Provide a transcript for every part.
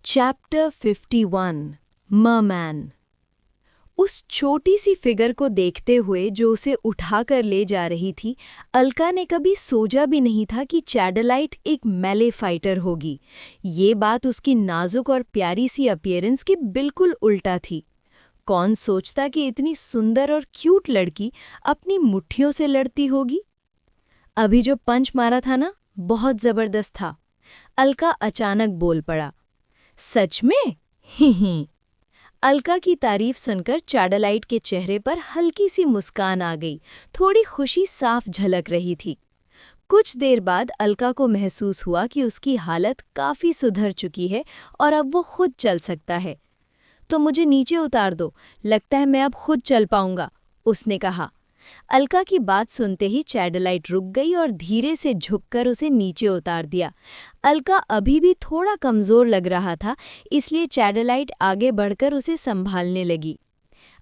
Chapter 51 merman. उस छोटी सी figure को देखते हुए जो उसे उठाकर ले जा रही थी, अलका ने कभी सोचा भी नहीं था कि चैडलाइट एक मेले फाइटर होगी। ये बात उसकी नाजुक और प्यारी सी अपीयरेंस के बिल्कुल उल्टा थी। कौन सोचता कि इतनी सुंदर और क्यूट लड़की अपनी मुट्ठियों से लड़ती होगी। अभी जो पंच मारा था ना, बहुत जबरदस्त था। अलका अचानक बोल पड़ा, सच में? ही। अलका की तारीफ सुनकर चैडलाइट के चेहरे पर हल्की सी मुस्कान आ गई। थोड़ी खुशी साफ झलक रही थी। कुछ देर बाद अलका को महसूस हुआ कि उसकी हालत काफी सुधर चुकी है और अब वो खुद चल सकता है। तो मुझे नीचे उतार दो, लगता है मैं अब खुद चल पाऊंगा, उसने कहा। अलका की बात सुनते ही चैडलाइट रुक गई और धीरे से झुककर उसे नीचे उतार दिया। अलका अभी भी थोड़ा कमजोर लग रहा था, इसलिए चैडलाइट आगे बढ़कर उसे संभालने लगी।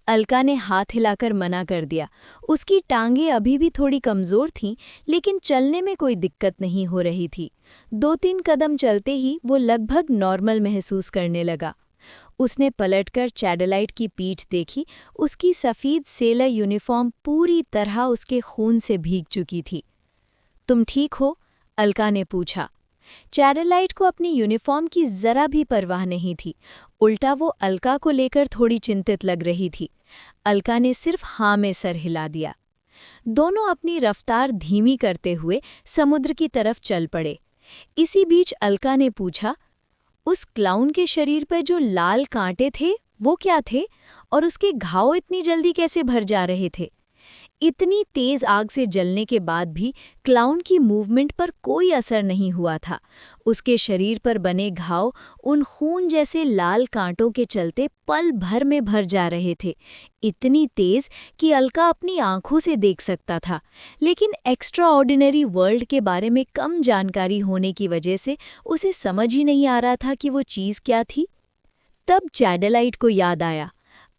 अलका ने हाथ हिलाकर मना कर दिया। उसकी टांगें अभी भी थोड़ी कमजोर थीं, लेकिन चलने में कोई दिक्कत नहीं हो रही थी। 2-3 कदम चलते ही वो लगभग नॉर्मल महसूस करने लगा। उसने पलटकर चैडलाइट की पीठ देखी। उसकी सफ़ेद सेलर यूनिफॉर्म पूरी तरह उसके खून से भीग चुकी थी। तुम ठीक हो? अलका ने पूछा। चैडलाइट को अपनी यूनिफॉर्म की जरा भी परवाह नहीं थी। उल्टा वो अलका को लेकर थोड़ी चिंतित लग रही थी। अलका ने सिर्फ हाँ में सर हिला दिया। दोनों अपनी रफ्तार धीमी करते हुए समुद्र की तरफ चल पड़े। इसी बीच अलका ने पूछा, उस क्लाउन के शरीर पर जो लाल कांटे थे वो क्या थे, और उसके घाव इतनी जल्दी कैसे भर जा रहे थे? इतनी तेज आग से जलने के बाद भी क्लाउन की मूवमेंट पर कोई असर नहीं हुआ था। उसके शरीर पर बने घाव उन खून जैसे लाल कांटों के चलते पल भर में भर जा रहे थे, इतनी तेज कि अलका अपनी आंखों से देख सकता था। लेकिन एक्स्ट्रा ऑर्डिनरी वर्ल्ड के बारे में कम जानकारी होने की वजह से उसे समझ ही नहीं आ रहा था कि वो चीज़ क्या थी। तब चैडलाइट को याद आया,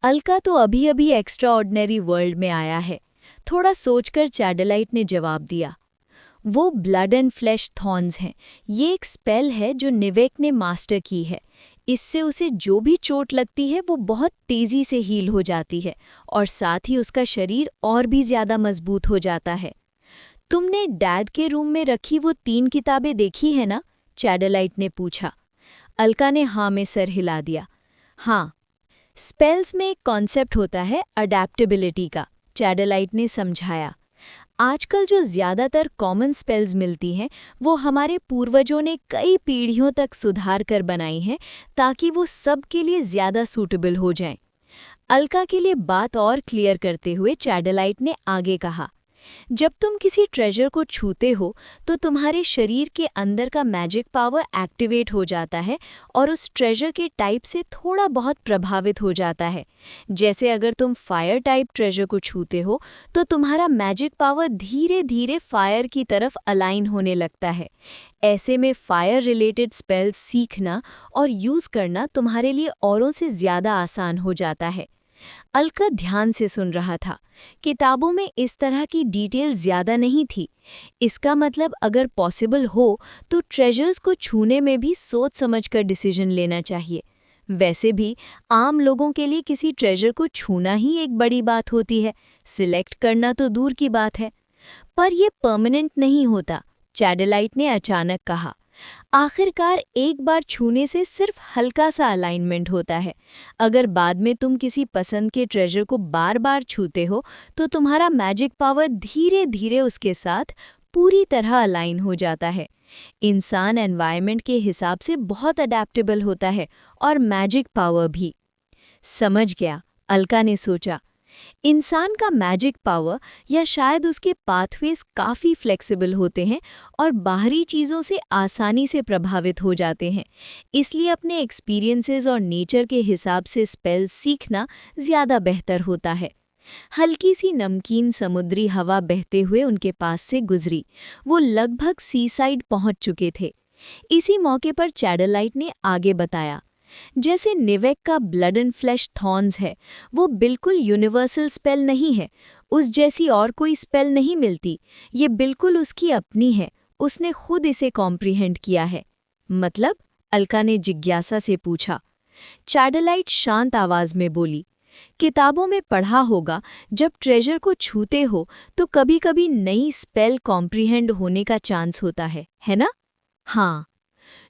अलका तो अभी अभी एक्स्ट्रा ऑर्डिनरी वर्ल्ड में आया है। थोड़ा सोचकर चैडलाइट ने जवाब दिया, वो ब्लड एंड फ्लैश थॉर्न्स हैं। ये एक स्पेल है जो निवेक ने मास्टर की है। इससे उसे जो भी चोट लगती है वो बहुत तेजी से हील हो जाती है और साथ ही उसका शरीर और भी ज्यादा मजबूत हो जाता है। तुमने डैड के रूम में रखी वो 3 किताबें देखी है ना? चैडलाइट ने पूछा। अलका ने हाँ में सर हिला दिया। हाँ, स्पेल्स में एक कॉन्सेप्ट होता है अडैप्टेबिलिटी का, चैडलाइट ने समझाया। आजकल जो ज़्यादातर कॉमन स्पेल्स मिलती हैं वो हमारे पूर्वजों ने कई पीढ़ियों तक सुधार कर बनाई हैं ताकि वो सब के लिए ज़्यादा सूटेबल हो जाएं। अलका के लिए बात और क्लियर करते हुए चैडलाइट ने आगे कहा, जब तुम किसी ट्रेजर को छूते हो तो तुम्हारे शरीर के अंदर का मैजिक पावर एक्टिवेट हो जाता है और उस ट्रेजर के टाइप से थोड़ा बहुत प्रभावित हो जाता है। जैसे अगर तुम फायर टाइप ट्रेजर को छूते हो तो तुम्हारा मैजिक पावर धीरे धीरे फायर की तरफ अलाइन होने लगता है। ऐसे में फायर रिलेटेड स्पेल्स सीखना और यूज़ करना तुम्हारे लिए औरों से ज़्यादा आसान हो जाता है। अलका ध्यान से सुन रहा था। किताबों में इस तरह की डिटेल ज़्यादा नहीं थी। इसका मतलब अगर पॉसिबल हो तो ट्रेजर्स को छूने में भी सोच समझकर डिसीजन लेना चाहिए। वैसे भी आम लोगों के लिए किसी ट्रेजर को छूना ही एक बड़ी बात होती है, सिलेक्ट करना तो दूर की बात है। पर यह परमानेंट नहीं होता, चैडलाइट ने अचानक कहा। आखिरकार एक बार छूने से सिर्फ हल्का सा अलाइनमेंट होता है। अगर बाद में तुम किसी पसंद के ट्रेजर को बार बार छूते हो तो तुम्हारा मैजिक पावर धीरे धीरे उसके साथ पूरी तरह अलाइन हो जाता है। इंसान एनवायरनमेंट के हिसाब से बहुत अडेप्टेबल होता है और मैजिक पावर भी। समझ गया, अलका ने सोचा। इंसान का मैजिक पावर या शायद उसके पाथवेज काफ़ी फ्लेक्सिबल होते हैं और बाहरी चीज़ों से आसानी से प्रभावित हो जाते हैं। इसलिए अपने एक्सपीरियंसेस और नेचर के हिसाब से स्पेल सीखना ज़्यादा बेहतर होता है। हल्की सी नमकीन समुद्री हवा बहते हुए उनके पास से गुजरी। वो लगभग सी साइड पहुँच चुके थे। इसी मौके पर चैडलाइट ने आगे बताया, जैसे निवेक का ब्लड एंड फ्लैश थॉर्न्स है, वो बिल्कुल यूनिवर्सल स्पेल नहीं है। उस जैसी और कोई स्पेल नहीं मिलती। ये बिल्कुल उसकी अपनी है। उसने खुद इसे कॉम्प्रिहेंड किया है। मतलब? अलका ने जिज्ञासा से पूछा। चैडलाइट शांत आवाज में बोली, किताबों में पढ़ा होगा, जब ट्रेजर को छूते हो तो कभी-कभी नई स्पेल कॉम्प्रिहेंड होने का चांस होता है ना? हाँ,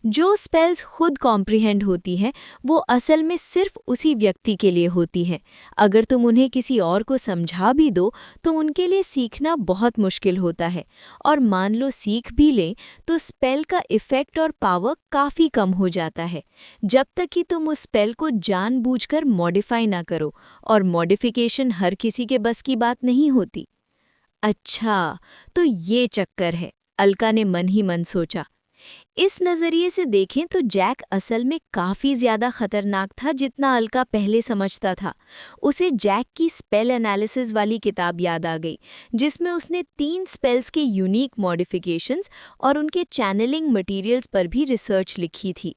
जो स्पेल्स खुद कॉम्प्रिहेंड होती हैं वो असल में सिर्फ उसी व्यक्ति के लिए होती हैं। अगर तुम उन्हें किसी और को समझा भी दो तो उनके लिए सीखना बहुत मुश्किल होता है, और मान लो सीख भी लें तो स्पेल का इफ़ेक्ट और पावर काफ़ी कम हो जाता है, जब तक कि तुम उस स्पेल को जानबूझकर मॉडिफाई ना करो, और मॉडिफिकेशन हर किसी के बस की बात नहीं होती। अच्छा, तो ये चक्कर है, अलका ने मन ही मन सोचा। इस नज़रिए से देखें तो जैक असल में काफ़ी ज़्यादा खतरनाक था जितना अलका पहले समझता था। उसे जैक की स्पेल एनालिसिस वाली किताब याद आ गई, जिसमें उसने 3 स्पेल्स के यूनिक मॉडिफिकेशंस और उनके चैनलिंग मटेरियल्स पर भी रिसर्च लिखी थी।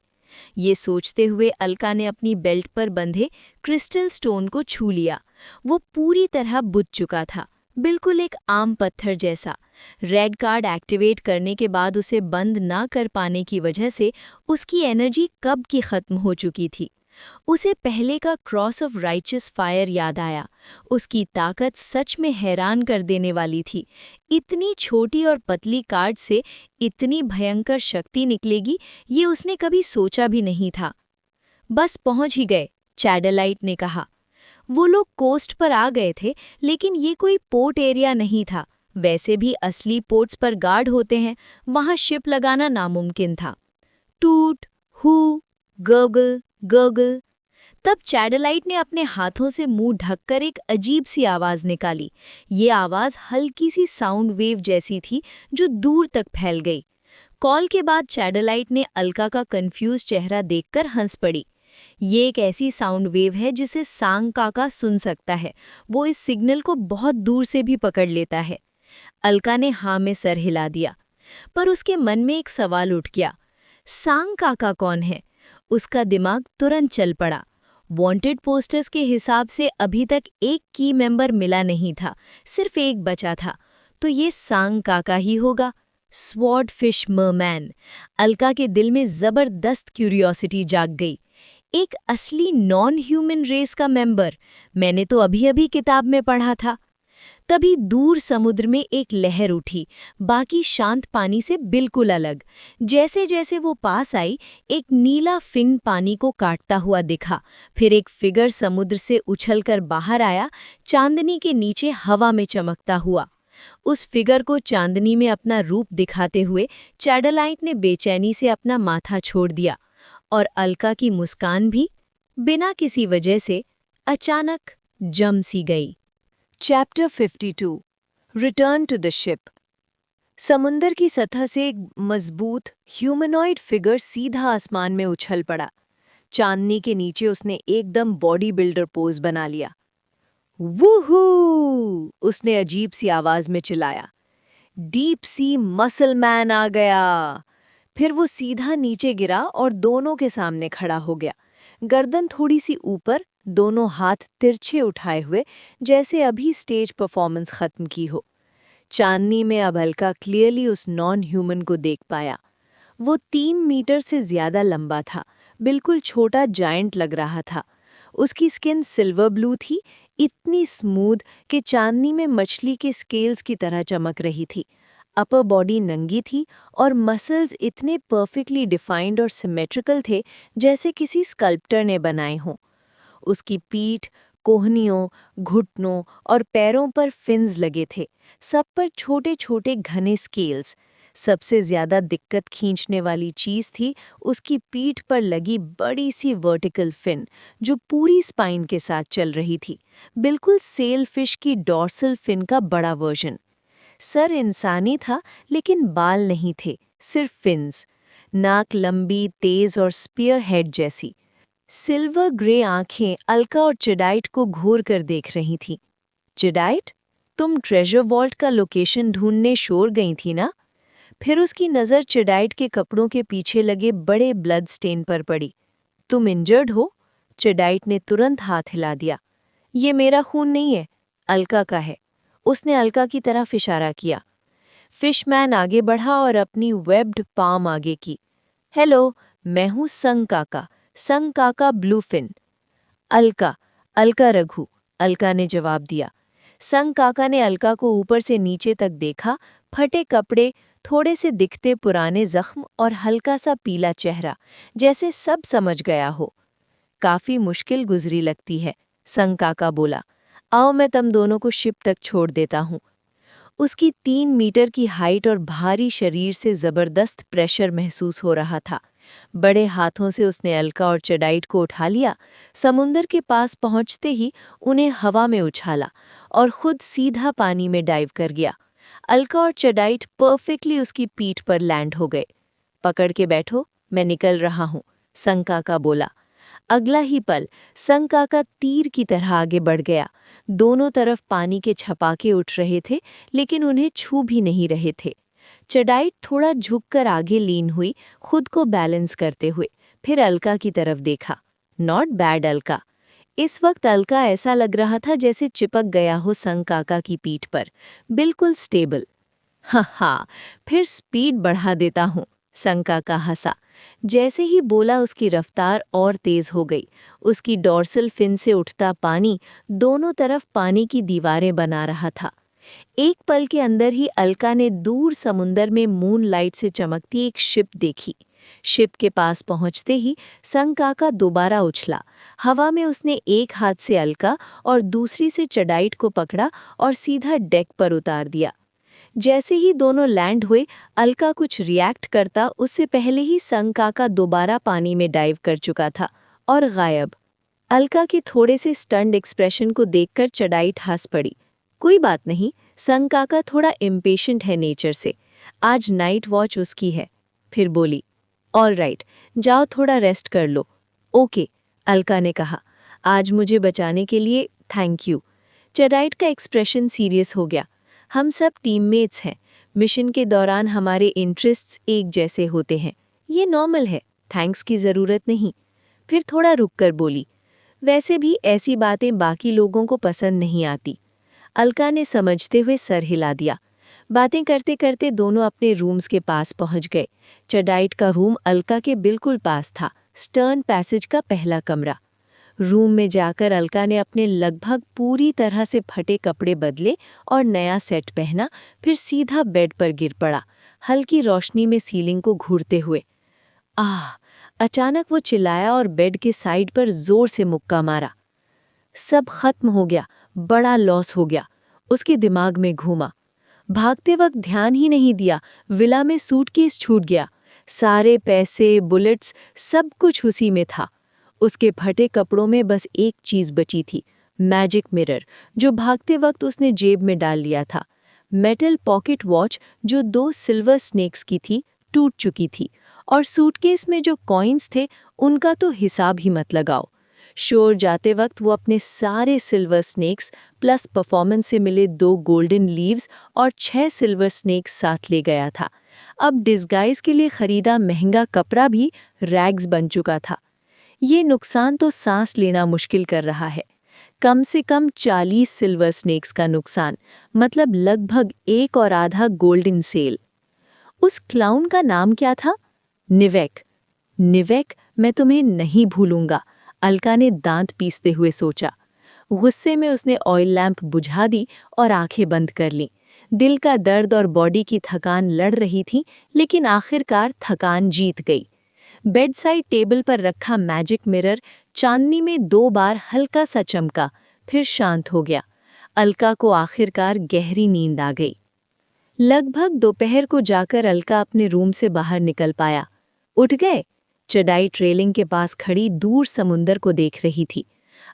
ये सोचते हुए अलका ने अपनी बेल्ट पर बंधे क्रिस्टल स्टोन को छू लिया। वो पूरी तरह बुझ चुका था, बिल्कुल एक आम पत्थर जैसा। रेड कार्ड एक्टिवेट करने के बाद उसे बंद ना कर पाने की वजह से उसकी एनर्जी कब की खत्म हो चुकी थी। उसे पहले का क्रॉस ऑफ राइचस फायर याद आया। उसकी ताकत सच में हैरान कर देने वाली थी। इतनी छोटी और पतली कार्ड से इतनी भयंकर शक्ति निकलेगी, ये उसने कभी सोचा भी नहीं था। बस पहुंच ही गए, चैडलाइट ने कहा। वो लोग कोस्ट पर आ गए थे, लेकिन ये कोई पोर्ट एरिया नहीं था। वैसे भी असली पोर्ट्स पर गार्ड होते हैं, वहां शिप लगाना नामुमकिन था। टूट, हु, गर्गल, गर्गल। तब चैडलाइट ने अपने हाथों से मुंह ढककर एक अजीब सी आवाज निकाली। ये आवाज हल्की सी साउंड वेव जैसी थी जो दूर तक फैल गई। कॉल के बाद चैडलाइट ने अलका का कंफ्यूज चेहरा देखकर हंस पड़ी। ये एक ऐसी साउंड वेव है जिसे सांग काका सुन सकता है। वो इस सिग्नल को बहुत दूर से भी पकड़ लेता है। अलका ने हाँ में सर हिला दिया, पर उसके मन में एक सवाल उठ गया। सांग काका कौन है? उसका दिमाग तुरंत चल पड़ा। वांटेड पोस्टर्स के हिसाब से अभी तक एक की मेंबर मिला नहीं था, सिर्फ एक बचा था। तो ये सांग काका ही होगा, स्वॉर्ड फिश मरमैन। अलका के दिल में जबरदस्त क्यूरियोसिटी जाग गई। एक असली नॉन ह्यूमन रेस का मेंबर, मैंने तो अभी अभी किताब में पढ़ा था। तभी दूर समुद्र में एक लहर उठी, बाकी शांत पानी से बिल्कुल अलग। जैसे जैसे वो पास आई, एक नीला फिन पानी को काटता हुआ दिखा। फिर एक फिगर समुद्र से उछलकर बाहर आया, चांदनी के नीचे हवा में चमकता हुआ। उस फिगर को चांदनी में अपना रूप दिखाते हुए चैडलाइट ने बेचैनी से अपना माथा छोड़ दिया, और अलका की मुस्कान भी बिना किसी वजह से अचानक जम सी गई। Chapter 52 return to the ship. समुंदर की सतह से एक मजबूत ह्यूमनॉइड फिगर सीधा आसमान में उछल पड़ा। चांदनी के नीचे उसने एकदम बॉडी बिल्डर पोज बना लिया। वूहू! उसने अजीब सी आवाज में चिल्लाया। डीप सी मसल मैन आ गया। फिर वो सीधा नीचे गिरा और दोनों के सामने खड़ा हो गया, गर्दन थोड़ी सी ऊपर, दोनों हाथ तिरछे उठाए हुए, जैसे अभी स्टेज परफॉर्मेंस खत्म की हो। चांदनी में अब अलका क्लियरली उस नॉन ह्यूमन को देख पाया। वो 3 मीटर से ज्यादा लंबा था, बिल्कुल छोटा जायंट लग रहा था। उसकी स्किन सिल्वर ब्लू थी, इतनी स्मूथ कि चांदनी में मछली के स्केल्स की तरह चमक रही थी। अपर बॉडी नंगी थी और मसल्स इतने परफेक्टली डिफाइंड और सिमेट्रिकल थे जैसे किसी स्कल्प्टर ने बनाए हों। उसकी पीठ, कोहनियों, घुटनों और पैरों पर फिन्स लगे थे, सब पर छोटे छोटे घने स्केल्स। सबसे ज्यादा दिक्कत खींचने वाली चीज थी उसकी पीठ पर लगी बड़ी सी वर्टिकल फिन, जो पूरी स्पाइन के साथ चल रही थी, बिल्कुल सेल फिश की डॉर्सल फिन का बड़ा वर्जन। सर इंसानी था, लेकिन बाल नहीं थे, सिर्फ फिन्स। नाक लंबी, तेज और स्पीयर हेड जैसी। सिल्वर ग्रे आंखें अलका और चिडाइट को घूर कर देख रही थीं। चिडाइट, तुम ट्रेजर वॉल्ट का लोकेशन ढूंढने शोर गई थी ना? फिर उसकी नज़र चिडाइट के कपड़ों के पीछे लगे बड़े ब्लड स्टेन पर पड़ी। तुम इंजर्ड हो? चिडाइट ने तुरंत हाथ हिला दिया। ये मेरा खून नहीं है, अलका का है। उसने अलका की तरफ इशारा किया। फिशमैन आगे बढ़ा और अपनी वेब्ड पाम आगे की। हेलो, मैं हूँ संग काका ब्लूफिन। अलका, अलका रघु, अलका ने जवाब दिया। संग काका ने अलका को ऊपर से नीचे तक देखा, फटे कपड़े, थोड़े से दिखते पुराने जख्म और हल्का सा पीला चेहरा, जैसे सब समझ गया हो। काफी मुश्किल गुजरी लगती है, संग काका बोला। आओ मैं तुम दोनों को शिप तक छोड़ देता हूँ। उसकी 3 मीटर की हाइट और भारी शरीर से जबरदस्त प्रेशर महसूस हो रहा था। बड़े हाथों से उसने अलका और चडाइट को उठा लिया, समुंदर के पास पहुंचते ही उन्हें हवा में उछाला और खुद सीधा पानी में डाइव कर गया। अलका और चडाइट परफेक्टली उसकी पीठ पर लैंड हो गए। पकड़ के बैठो, मैं निकल रहा हूँ, संग काका बोला। अगला ही पल संग काका तीर की तरह आगे बढ़ गया। दोनों तरफ पानी के छपाके उठ रहे थे, लेकिन उन्हें छू भी नहीं रहे थे। चडाइट थोड़ा झुककर आगे लीन हुई, खुद को बैलेंस करते हुए, फिर अलका की तरफ देखा। Not bad Alka. इस वक्त अलका ऐसा लग रहा था जैसे चिपक गया हो संग काका की पीठ पर, बिल्कुल स्टेबल। हाँ, फिर स्पीड बढ़ा देता हूँ, संग काका हंसा। जैसे ही बोला उसकी रफ्तार और तेज हो गई। उसकी डॉर्सल फिन से उठता पानी दोनों तरफ पानी की दीवारें बना रहा था। एक पल के अंदर ही अलका ने दूर समुंदर में मून लाइट से चमकती एक शिप देखी। शिप के पास पहुंचते ही संग काका दोबारा उछला। हवा में उसने एक हाथ से अलका और दूसरी से चडाइट को पकड़ा और सीधा डेक पर उतार दिया। जैसे ही दोनों लैंड हुए, अलका कुछ रिएक्ट करता उससे पहले ही संग काका दोबारा पानी में डाइव कर चुका था और गायब। अलका के थोड़े से स्टन्ड एक्सप्रेशन को देखकर चडाइट हंस पड़ी। कोई बात नहीं, संग काका थोड़ा इम्पेशेंट है नेचर से, आज नाइट वॉच उसकी है। फिर बोली, ऑल राइट, जाओ थोड़ा रेस्ट कर लो। ओके, अलका ने कहा। आज मुझे बचाने के लिए थैंक यू। चडाइट का एक्सप्रेशन सीरियस हो गया। हम सब टीममेट्स हैं, मिशन के दौरान हमारे इंटरेस्ट्स एक जैसे होते हैं, ये नॉर्मल है, थैंक्स की ज़रूरत नहीं। फिर थोड़ा रुककर बोली, वैसे भी ऐसी बातें बाकी लोगों को पसंद नहीं आती। अलका ने समझते हुए सर हिला दिया। बातें करते करते दोनों अपने रूम्स के पास पहुंच गए। चडाइट का रूम अलका के बिल्कुल पास था, स्टर्न पैसेज का पहला कमरा। रूम में जाकर अलका ने अपने लगभग पूरी तरह से फटे कपड़े बदले और नया सेट पहना, फिर सीधा बेड पर गिर पड़ा, हल्की रोशनी में सीलिंग को घूरते हुए। आह! अचानक वो चिल्लाया और बेड के साइड पर जोर से मुक्का मारा। सब खत्म हो गया, बड़ा लॉस हो गया, उसके दिमाग में घूमा। भागते वक्त ध्यान ही नहीं दिया, विला में सूटकेस छूट गया। सारे पैसे, बुलेट्स, सब कुछ उसी में था। उसके फटे कपड़ों में बस एक चीज बची थी, मैजिक मिरर, जो भागते वक्त उसने जेब में डाल लिया था। मेटल पॉकेट वॉच जो 2 सिल्वर स्नेक्स की थी, टूट चुकी थी, और सूटकेस में जो कॉइन्स थे उनका तो हिसाब ही मत लगाओ। शोर जाते वक्त वो अपने सारे सिल्वर स्नेक्स प्लस परफॉर्मेंस से मिले 2 गोल्डन लीव्स और 6 सिल्वर स्नेक्स साथ ले गया था। अब डिस्गाइज के लिए खरीदा महंगा कपड़ा भी रैग्स बन चुका था। ये नुकसान तो सांस लेना मुश्किल कर रहा है। कम से कम 40 सिल्वर स्नेक्स का नुकसान, मतलब लगभग 1 और आधा गोल्डन सेल। उस क्लाउन का नाम क्या था? निवेक। निवेक, मैं तुम्हें नहीं भूलूंगा, अलका ने दांत पीसते हुए सोचा। गुस्से में उसने ऑयल लैंप बुझा दी और आंखें बंद कर लीं। दिल का दर्द और बॉडी की थकान लड़ रही थी, लेकिन आखिरकार थकान जीत गई। बेड साइड टेबल पर रखा मैजिक मिरर चांदनी में 2 बार हल्का सा चमका, फिर शांत हो गया। अलका को आखिरकार गहरी नींद आ गई। लगभग दोपहर को जाकर अलका अपने रूम से बाहर निकल पाया। उठ गए? चडाइट रेलिंग के पास खड़ी दूर समुंदर को देख रही थी।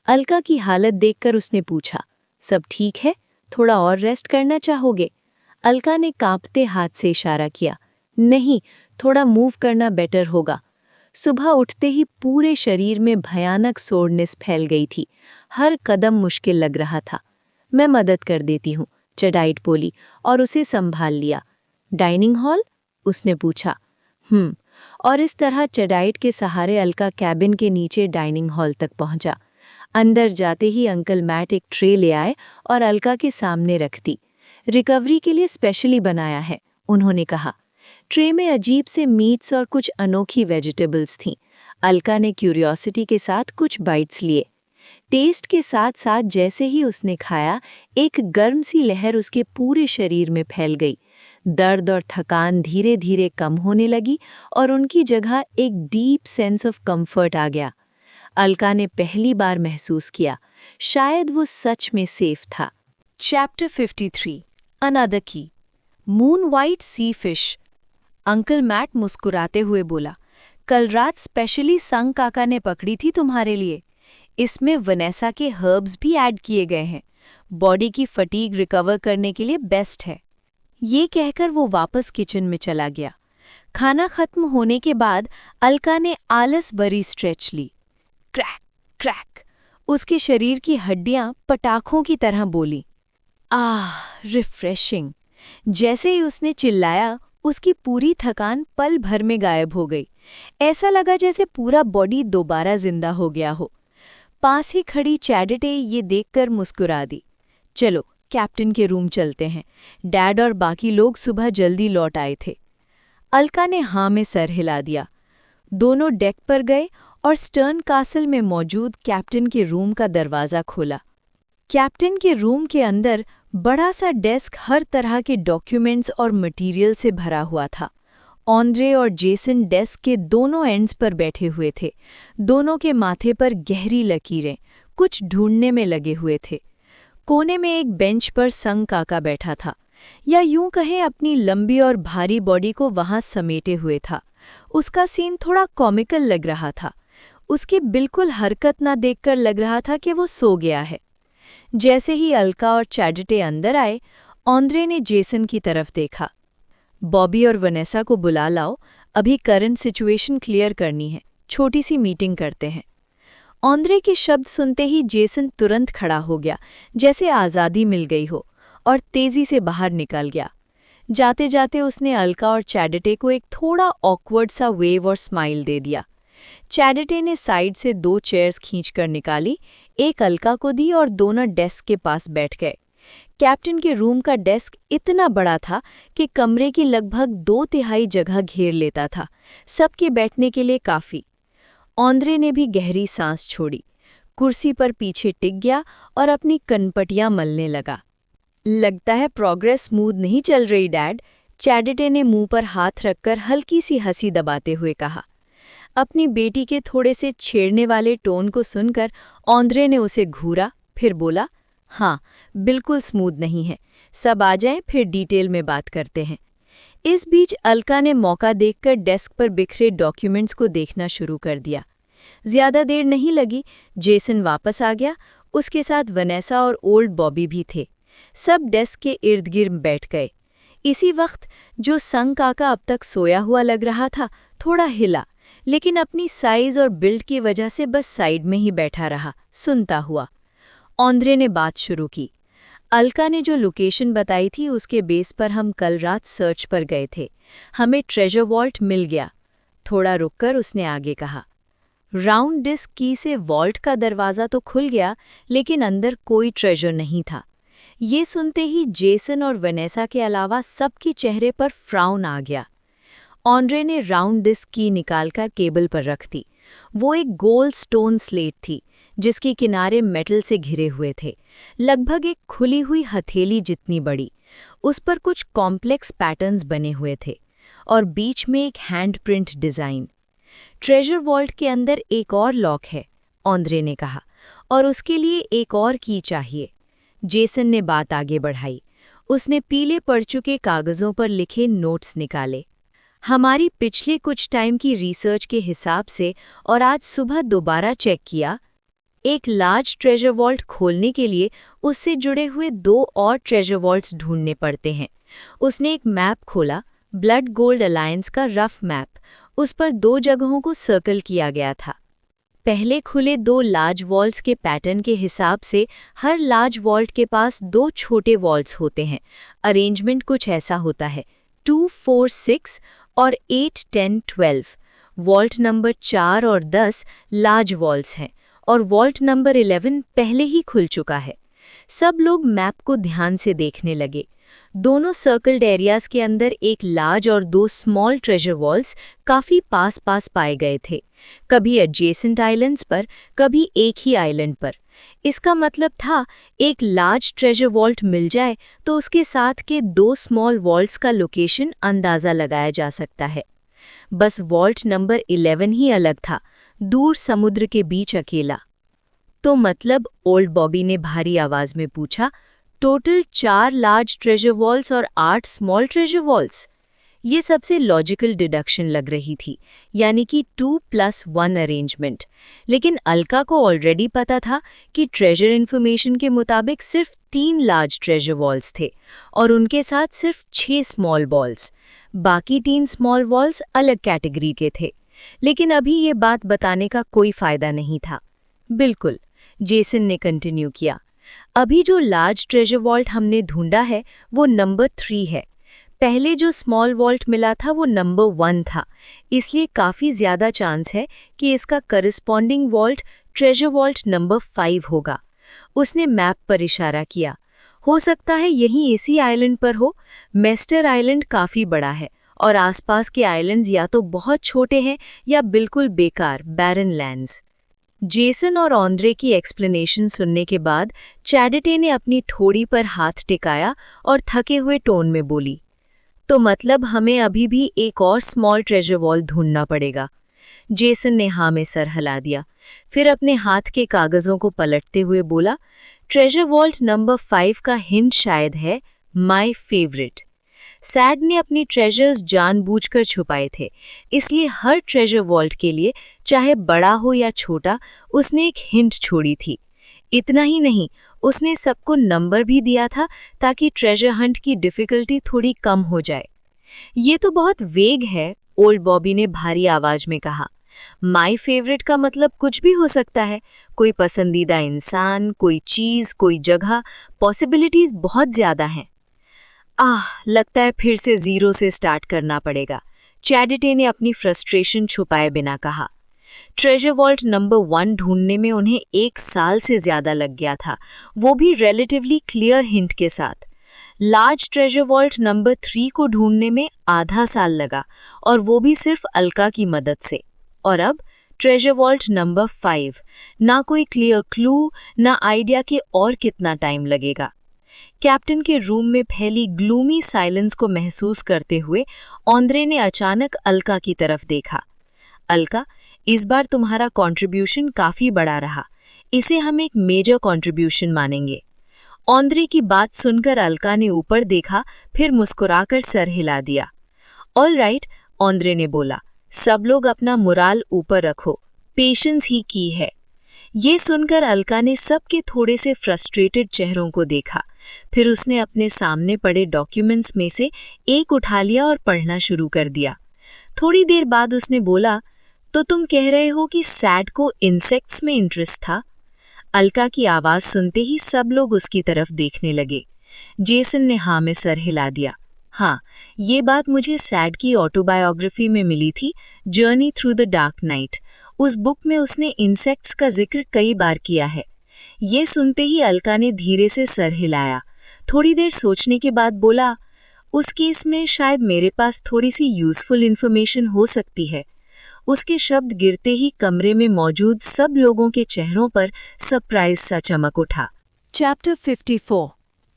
अलका की हालत देखकर उसने पूछा, सब ठीक है? थोड़ा और रेस्ट करना चाहोगे? अलका ने कांपते हाथ से इशारा किया, नहीं, थोड़ा मूव करना बेटर होगा। सुबह उठते ही पूरे शरीर में भयानक सोरनेस फैल गई थी, हर कदम मुश्किल लग रहा था। मैं मदद कर देती हूँ, चडाइट बोली और उसे संभाल लिया। Dining hall? उसने पूछा। और इस तरह चडाइट के सहारे अलका कैबिन के नीचे डाइनिंग हॉल तक पहुंचा। अंदर जाते ही अंकल मैट एक ट्रे ले आए और अलका के सामने रख दी। रिकवरी के लिए स्पेशली बनाया है, उन्होंने कहा। ट्रे में अजीब से मीट्स और कुछ अनोखी वेजिटेबल्स थीं। अलका ने क्यूरियोसिटी के साथ कुछ बाइट्स लिए। टेस्ट के साथ साथ जैसे ही उसने खाया, एक गर्म सी लहर उसके पूरे शरीर में फैल गई। दर्द और थकान धीरे धीरे कम होने लगी और उनकी जगह एक डीप सेंस ऑफ कंफर्ट आ गया। अलका ने पहली बार महसूस किया, शायद वो सच में सेफ था। चैप्टर 53 अनदर की मून वाइट सी फिश। अंकल मैट मुस्कुराते हुए बोला, कल रात स्पेशली संग काका ने पकड़ी थी तुम्हारे लिए। इसमें वनेसा के हर्ब्स भी ऐड किए गए हैं। बॉडी की फटीग रिकवर करने के लिए बेस्ट है। ये कहकर वो वापस किचन में चला गया। खाना खत्म होने के बाद अलका ने आलस भरी स्ट्रेच ली। क्रैक क्रैक, उसके शरीर की हड्डियां पटाखों की तरह बोली। आह, रिफ्रेशिंग। जैसे ही उसने चिल्लाया, उसकी पूरी थकान पल भर में गायब हो गई। ऐसा लगा जैसे पूरा बॉडी दोबारा जिंदा हो गया हो। पास ही खड़ी चैरिटी ये देखकर मुस्कुरा दी। चलो कैप्टन के रूम चलते हैं। डैड और बाकी लोग सुबह जल्दी लौट आए थे। अलका ने हाँ में सर हिला दिया। दोनों डेक पर गए और स्टर्न कासल में मौजूद कैप्टन के रूम का दरवाज़ा खोला। कैप्टन के रूम के अंदर बड़ा सा डेस्क हर तरह के डॉक्यूमेंट्स और मटेरियल से भरा हुआ था। ऑन्ड्रे और जेसन डेस्क के दोनों एंड्स पर बैठे हुए थे। दोनों के माथे पर गहरी लकीरें, कुछ ढूंढने में लगे हुए थे। कोने में एक बेंच पर संग काका बैठा था, या यूं कहें अपनी लंबी और भारी बॉडी को वहां समेटे हुए था। उसका सीन थोड़ा कॉमिकल लग रहा था। उसकी बिल्कुल हरकत ना देखकर लग रहा था कि वो सो गया है। जैसे ही अलका और चैरिटी अंदर आए, ऑन्ड्रे ने जेसन की तरफ देखा। बॉबी और वनेसा को बुला लाओ, अभी करंट सिचुएशन क्लियर करनी है, छोटी सी मीटिंग करते हैं। ऑन्ड्रे के शब्द सुनते ही जेसन तुरंत खड़ा हो गया, जैसे आज़ादी मिल गई हो, और तेजी से बाहर निकल गया। जाते जाते उसने अलका और चैरिटी को एक थोड़ा ऑकवर्ड सा वेव और स्माइल दे दिया। चैरिटी ने साइड से 2 चेयर्स खींचकर निकाली, एक अलका को दी और दोनों डेस्क के पास बैठ गए। कैप्टन के रूम का डेस्क इतना बड़ा था कि कमरे की लगभग 2/3 जगह घेर लेता था, सबके बैठने के लिए काफ़ी। ऑन्ड्रे ने भी गहरी सांस छोड़ी, कुर्सी पर पीछे टिक गया और अपनी कनपटियां मलने लगा। लगता है प्रोग्रेस स्मूथ नहीं चल रही डैड, चैरिटी ने मुंह पर हाथ रखकर हल्की सी हंसी दबाते हुए कहा। अपनी बेटी के थोड़े से छेड़ने वाले टोन को सुनकर ऑन्ड्रे ने उसे घूरा, फिर बोला, हाँ, बिल्कुल स्मूथ नहीं है। सब आ जाएं, फिर डिटेल में बात करते हैं। इस बीच अलका ने मौका देखकर डेस्क पर बिखरे डॉक्यूमेंट्स को देखना शुरू कर दिया। ज्यादा देर नहीं लगी, जेसन वापस आ गया। उसके साथ वनेसा और ओल्ड बॉबी भी थे। सब डेस्क के इर्द गिर्द बैठ गए। इसी वक्त जो संग काका अब तक सोया हुआ लग रहा था, थोड़ा हिला, लेकिन अपनी साइज और बिल्ड की वजह से बस साइड में ही बैठा रहा, सुनता हुआ। ऑन्ड्रे ने बात शुरू की। अलका ने जो लोकेशन बताई थी उसके बेस पर हम कल रात सर्च पर गए थे। हमें ट्रेजर वॉल्ट मिल गया। थोड़ा रुककर उसने आगे कहा, राउंड डिस्क की से वॉल्ट का दरवाज़ा तो खुल गया, लेकिन अंदर कोई ट्रेजर नहीं था। ये सुनते ही जेसन और वनेसा के अलावा सबके चेहरे पर फ्राउन आ गया। ऑन्ड्रे ने राउंड डिस्क की निकालकर केबल पर रख दी। वो एक गोल स्टोन स्लेट थी, जिसके किनारे मेटल से घिरे हुए थे, लगभग एक खुली हुई हथेली जितनी बड़ी। उस पर कुछ कॉम्प्लेक्स पैटर्न्स बने हुए थे और बीच में एक हैंडप्रिंट डिज़ाइन। ट्रेजर वॉल्ट के अंदर एक और लॉक है, ऑन्ड्रे ने कहा, और उसके लिए एक और की चाहिए। जेसन ने बात आगे बढ़ाई। उसने पीले पड़ चुके कागज़ों पर लिखे नोट्स निकाले। हमारी पिछले कुछ टाइम की रिसर्च के हिसाब से और आज सुबह दोबारा चेक किया, एक लार्ज ट्रेजर वॉल्ट खोलने के लिए उससे जुड़े हुए 2 और ट्रेजर वॉल्ट्स ढूंढने पड़ते हैं। उसने एक मैप खोला, ब्लड गोल्ड अलायंस का रफ मैप। उस पर 2 जगहों को सर्कल किया गया था। पहले खुले 2 लार्ज वॉल्ट्स के पैटर्न के हिसाब से हर लार्ज वॉल्ट के पास 2 छोटे वॉल्ट्स होते हैं। अरेंजमेंट कुछ ऐसा होता है, 2, 4, 6 और 8, 10, 12। वॉल्ट नंबर 4 और 10 लार्ज वॉल्ट्स हैं और वॉल्ट नंबर 11 पहले ही खुल चुका है। सब लोग मैप को ध्यान से देखने लगे। दोनों सर्कल्ड एरियाज के अंदर एक लार्ज और दो स्मॉल ट्रेजर वॉल्स काफी पास पास पाए गए थे, कभी एडजेसेंट आइलैंड्स पर, कभी एक ही आइलैंड पर। इसका मतलब था एक लार्ज ट्रेजर वॉल्ट मिल जाए तो उसके साथ के दो स्मॉल वॉल्ट्स का लोकेशन अंदाजा लगाया जा सकता है। बस वॉल्ट नंबर 11 ही अलग था, दूर समुद्र के बीच अकेला। तो मतलब, ओल्ड बॉबी ने भारी आवाज में पूछा, टोटल 4 लार्ज ट्रेजर वॉल्स और 8 स्मॉल ट्रेजर वॉल्स? ये सबसे लॉजिकल डिडक्शन लग रही थी, यानी कि 2+1 अरेंजमेंट। लेकिन अलका को ऑलरेडी पता था कि ट्रेजर इन्फॉर्मेशन के मुताबिक सिर्फ 3 लार्ज ट्रेजर वॉल्स थे और उनके साथ सिर्फ 6 स्मॉल वॉल्स। बाकी 3 स्मॉल वॉल्स अलग कैटेगरी के थे। लेकिन अभी ये बात बताने का कोई फायदा नहीं था। बिल्कुल, जेसन ने कंटिन्यू किया, अभी जो लार्ज ट्रेजर वॉल्ट हमने ढूंढा है वो नंबर 3 है। पहले जो स्मॉल वॉल्ट मिला था वो नंबर 1 था, इसलिए काफ़ी ज़्यादा चांस है कि इसका corresponding vault treasure vault number 5 होगा। उसने मैप पर इशारा किया। हो सकता है यही इसी आइलैंड पर हो। मेस्टर आइलैंड काफ़ी बड़ा है और आसपास के आइलैंड्स या तो बहुत छोटे हैं या बिल्कुल बेकार, बैरन लैंड्स। जेसन और ऑन्द्रे की एक्सप्लेनेशन सुनने के बाद चैडेटे ने अपनी ठोड़ी पर हाथ टिकाया और थके हुए टोन में बोली, तो मतलब हमें अभी भी एक और स्मॉल ट्रेजर वॉल्ट ढूंढना पड़ेगा। जेसन ने हाँ में सर हिला दिया, फिर अपने हाथ के कागजों को पलटते हुए बोला, ट्रेजर वॉल्ट नंबर 5 का हिंट शायद है माय फेवरेट। सैड ने अपनी ट्रेजर्स जानबूझकर छुपाए थे, इसलिए हर ट्रेजर वॉल्ट के लिए, चाहे बड़ा हो या छोटा, उसने एक हिंट छोड़ी थी। इतना ही नहीं, उसने सबको नंबर भी दिया था ताकि ट्रेजर हंट की डिफिकल्टी थोड़ी कम हो जाए। ये तो बहुत वेग है, ओल्ड बॉबी ने भारी आवाज में कहा। माय फेवरेट का मतलब कुछ भी हो सकता है, कोई पसंदीदा इंसान, कोई चीज, कोई जगह, पॉसिबिलिटीज बहुत ज्यादा हैं। लगता है फिर से जीरो से स्टार्ट करना पड़ेगा, चैडेटे ने अपनी फ्रस्ट्रेशन छुपाए बिना कहा। ट्रेजर वॉल्ट नंबर 1 ढूंढने में उन्हें 1 साल से ज्यादा लग गया था, वो भी रिलेटिवली क्लियर हिंट के साथ। लार्ज ट्रेजर वॉल्ट नंबर 3 को ढूंढने में आधा साल लगा, और वो भी सिर्फ अलका की मदद से। और अब ट्रेजर वॉल्ट नंबर 5, ना कोई क्लियर क्लू, ना आइडिया कि और कितना टाइम लगेगा। कैप्टन के रूम में फैली ग्लूमी साइलेंस को महसूस करते हुए ऑन्द्रे ने अचानक अलका की तरफ देखा। अलका, इस बार तुम्हारा कंट्रीब्यूशन काफी बड़ा रहा, इसे हम एक मेजर कंट्रीब्यूशन मानेंगे। ऑन्द्रे की बात सुनकर अलका ने ऊपर देखा, फिर मुस्कुराकर सर हिला दिया। ऑल राइट, ऑन्द्रे ने बोला, सब लोग अपना मोराल ऊपर रखो, पेशेंस ही की है। ये सुनकर अलका ने सबके थोड़े से फ्रस्ट्रेटेड चेहरों को देखा, फिर उसने अपने सामने पड़े डॉक्यूमेंट्स में से एक उठा लिया और पढ़ना शुरू कर दिया। थोड़ी देर बाद उसने बोला, तो तुम कह रहे हो कि सैड को इंसेक्ट्स में इंटरेस्ट था? अलका की आवाज सुनते ही सब लोग उसकी तरफ देखने लगे। जेसन ने हाँ में सर हिला दिया। हाँ, ये बात मुझे सैड की ऑटोबायोग्राफी में मिली थी, journey through the dark night. उस बुक में उसने इंसेक्ट्स का जिक्र कई बार किया है। ये सुनते ही अलका ने धीरे से सर हिलाया। थोड़ी देर सोचने के बाद बोला, उस केस में शायद मेरे पास थोड़ी सी यूजफुल इन्फॉर्मेशन हो सकती है। उसके शब्द गिरते ही कमरे में मौजूद सब लोगों के चेहरों पर सरप्राइज सा चमक उठा। Chapter 54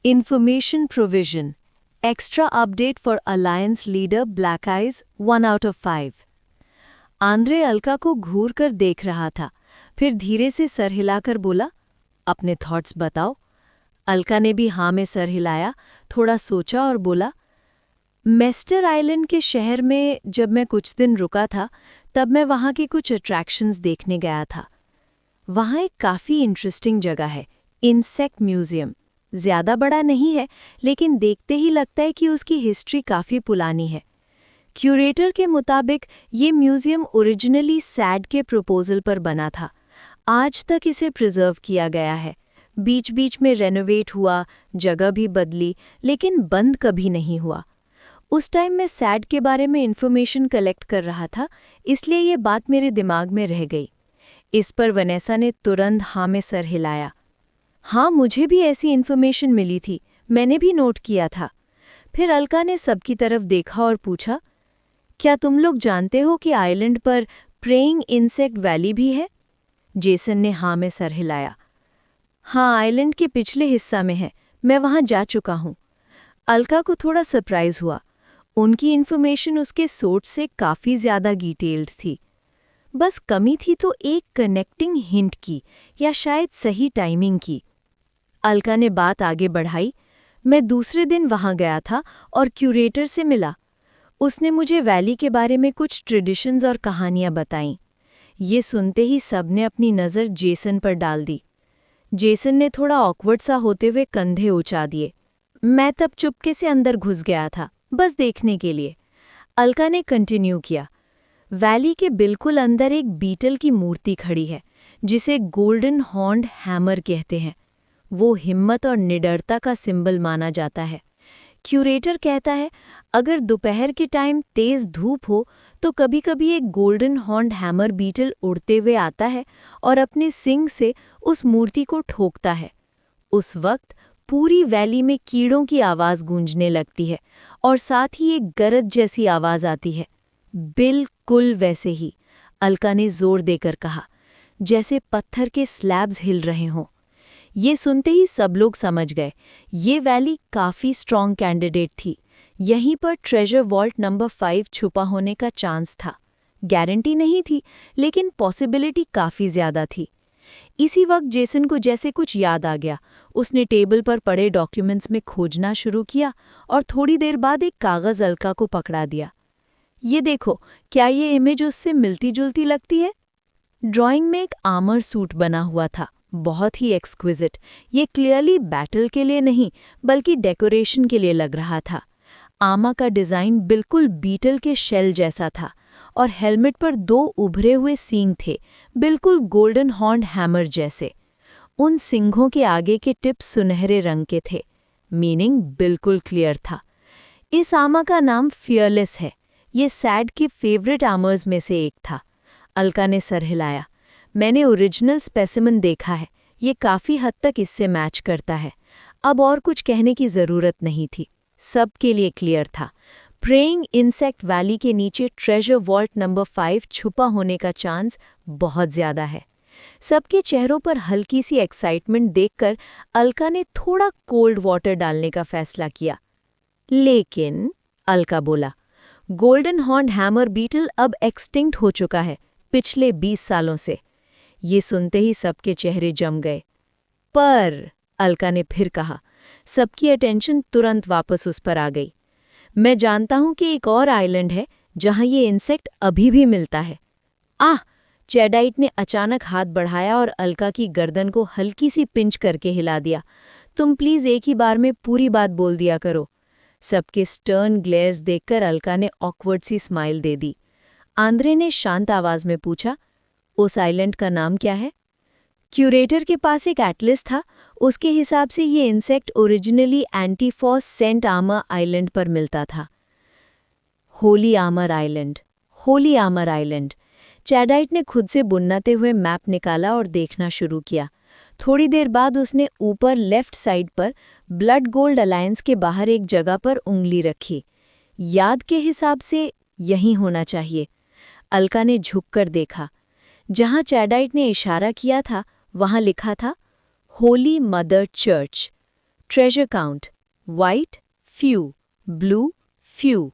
Information Provision Extra Update for Alliance Leader Black Eyes 1 out of 5। Andre Alka को घूर कर देख रहा था, फिर धीरे से सर हिलाकर बोला, अपने थॉट्स बताओ। अलका ने भी हाँ में सर हिलाया, थोड़ा सोचा और बोला, मेस्टर आइलैंड के शहर में जब मैं कुछ दिन रुका था, तब मैं वहाँ की कुछ अट्रैक्शंस देखने गया था। वहाँ एक काफ़ी इंटरेस्टिंग जगह है, इंसेक्ट म्यूजियम। ज़्यादा बड़ा नहीं है, लेकिन देखते ही लगता है कि उसकी हिस्ट्री काफ़ी पुरानी है। क्यूरेटर के मुताबिक ये म्यूजियम ओरिजिनली सैड के प्रपोजल पर बना था। आज तक इसे प्रिजर्व किया गया है। बीच बीच में रेनोवेट हुआ, जगह भी बदली, लेकिन बंद कभी नहीं हुआ। उस टाइम मैं सैड के बारे में इन्फॉर्मेशन कलेक्ट कर रहा था, इसलिए ये बात मेरे दिमाग में रह गई। इस पर वनेसा ने तुरंत हाँ में सर हिलाया। हाँ, मुझे भी ऐसी इन्फॉर्मेशन मिली थी, मैंने भी नोट किया था। फिर अलका ने सबकी तरफ देखा और पूछा, क्या तुम लोग जानते हो कि आइलैंड पर प्रेइंग इंसेक्ट वैली भी है? जेसन ने हाँ में सर हिलाया। हाँ, आइलैंड के पिछले हिस्सा में है, मैं वहाँ जा चुका हूँ। अलका को थोड़ा सरप्राइज हुआ। उनकी इन्फॉर्मेशन उसके सोच से काफ़ी ज़्यादा डिटेल्ड थी। बस कमी थी तो एक कनेक्टिंग हिंट की, या शायद सही टाइमिंग की। अलका ने बात आगे बढ़ाई, मैं दूसरे दिन वहाँ गया था और क्यूरेटर से मिला। उसने मुझे वैली के बारे में कुछ ट्रेडिशंस और कहानियाँ बताईं। ये सुनते ही सबने अपनी नज़र जेसन पर डाल दी। जेसन ने थोड़ा ऑकवर्ड सा होते हुए कंधे ऊंचा दिए। मैं तब चुपके से अंदर घुस गया था, बस देखने के लिए। अलका ने कंटिन्यू किया, वैली के बिल्कुल अंदर एक बीटल की मूर्ति खड़ी है, जिसे गोल्डन हॉर्न्ड हैमर कहते हैं। वो हिम्मत और निडरता का सिंबल माना जाता है। क्यूरेटर कहता है, अगर दोपहर के टाइम तेज धूप हो तो कभी-कभी एक गोल्डन हॉर्न्ड हैमर बीटल उड़ते हुए आता है और अपने सिंग से उस मूर्ति को ठोकता है। उस वक्त पूरी वैली में कीड़ों की आवाज़ गूंजने लगती है और साथ ही एक गरज जैसी आवाज़ आती है। बिल्कुल वैसे ही, अलका ने जोर देकर कहा, जैसे पत्थर के स्लैब्स हिल रहे हों। ये सुनते ही सब लोग समझ गए, ये वैली काफ़ी स्ट्रॉन्ग कैंडिडेट थी। यहीं पर ट्रेजर वॉल्ट नंबर 5 छुपा होने का चांस था। गारंटी नहीं थी, लेकिन पॉसिबिलिटी काफ़ी ज़्यादा थी। इसी वक्त जेसन को जैसे कुछ याद आ गया। उसने टेबल पर पड़े डॉक्यूमेंट्स में खोजना शुरू किया और थोड़ी देर बाद एक कागज़ अलका को पकड़ा दिया। ये देखो, क्या ये इमेज उससे मिलती जुलती लगती है? ड्राइंग में एक आर्मर सूट बना हुआ था, बहुत ही एक्सक्विजिट। ये क्लियरली बैटल के लिए नहीं, बल्कि डेकोरेशन के लिए लग रहा था। आर्मर का डिज़ाइन बिल्कुल बीटल के शेल जैसा था और हेलमेट पर 2 उभरे हुए सींग थे, बिल्कुल गोल्डन हॉर्न्ड हैमर जैसे। उन सिंघों के आगे के टिप्स सुनहरे रंग के थे। मीनिंग बिल्कुल क्लियर था। इस आर्मर का नाम फियरलेस है। ये सैड के फेवरेट आर्मर्स में से एक था। अलका ने सर हिलाया। मैंने ओरिजिनल स्पेसिमन देखा है, ये काफ़ी हद तक इससे मैच करता है। अब और कुछ कहने की ज़रूरत नहीं थी, सबके लिए क्लियर था। प्रेइंग इंसेक्ट वैली के नीचे ट्रेजर वॉल्ट नंबर 5 छुपा होने का चांस बहुत ज़्यादा है। सबके चेहरों पर हल्की सी एक्साइटमेंट देखकर अलका ने थोड़ा कोल्ड वाटर डालने का फैसला किया। लेकिन, अलका बोला, गोल्डन हॉर्न्ड हैमर बीटल अब एक्सटिंक्ट हो चुका है, पिछले 20 सालों से। ये सुनते ही सबके चेहरे जम गए। पर, अलका ने फिर कहा, सबकी अटेंशन तुरंत वापस उस पर आ गई। मैं जानता हूं कि एक और आइलैंड है जहां ये इंसेक्ट अभी भी मिलता है। आह! चैडाइट ने अचानक हाथ बढ़ाया और अलका की गर्दन को हल्की सी पिंच करके हिला दिया। तुम प्लीज एक ही बार में पूरी बात बोल दिया करो। सबके स्टर्न ग्लेयर्स देखकर अलका ने ऑकवर्ड सी स्माइल दे दी। आंद्रे ने शांत आवाज में पूछा, उस आइलैंड का नाम क्या है? क्यूरेटर के पास एक एटलस था, उसके हिसाब से ये इंसेक्ट ओरिजिनली एंटीफॉस सेंट आर्मर आइलैंड पर मिलता था। Holy Armour Island, holy Armour Island. चैडाइट ने खुद से बुनते हुए मैप निकाला और देखना शुरू किया। थोड़ी देर बाद उसने ऊपर लेफ्ट साइड पर ब्लड गोल्ड अलायंस के बाहर एक जगह पर उंगली रखी। याद के हिसाब से यहीं होना चाहिए। अलका ने झुककर देखा। जहां चैडाइट ने इशारा किया था, वहां लिखा था, holy mother church. Treasure count, white, few, blue, few.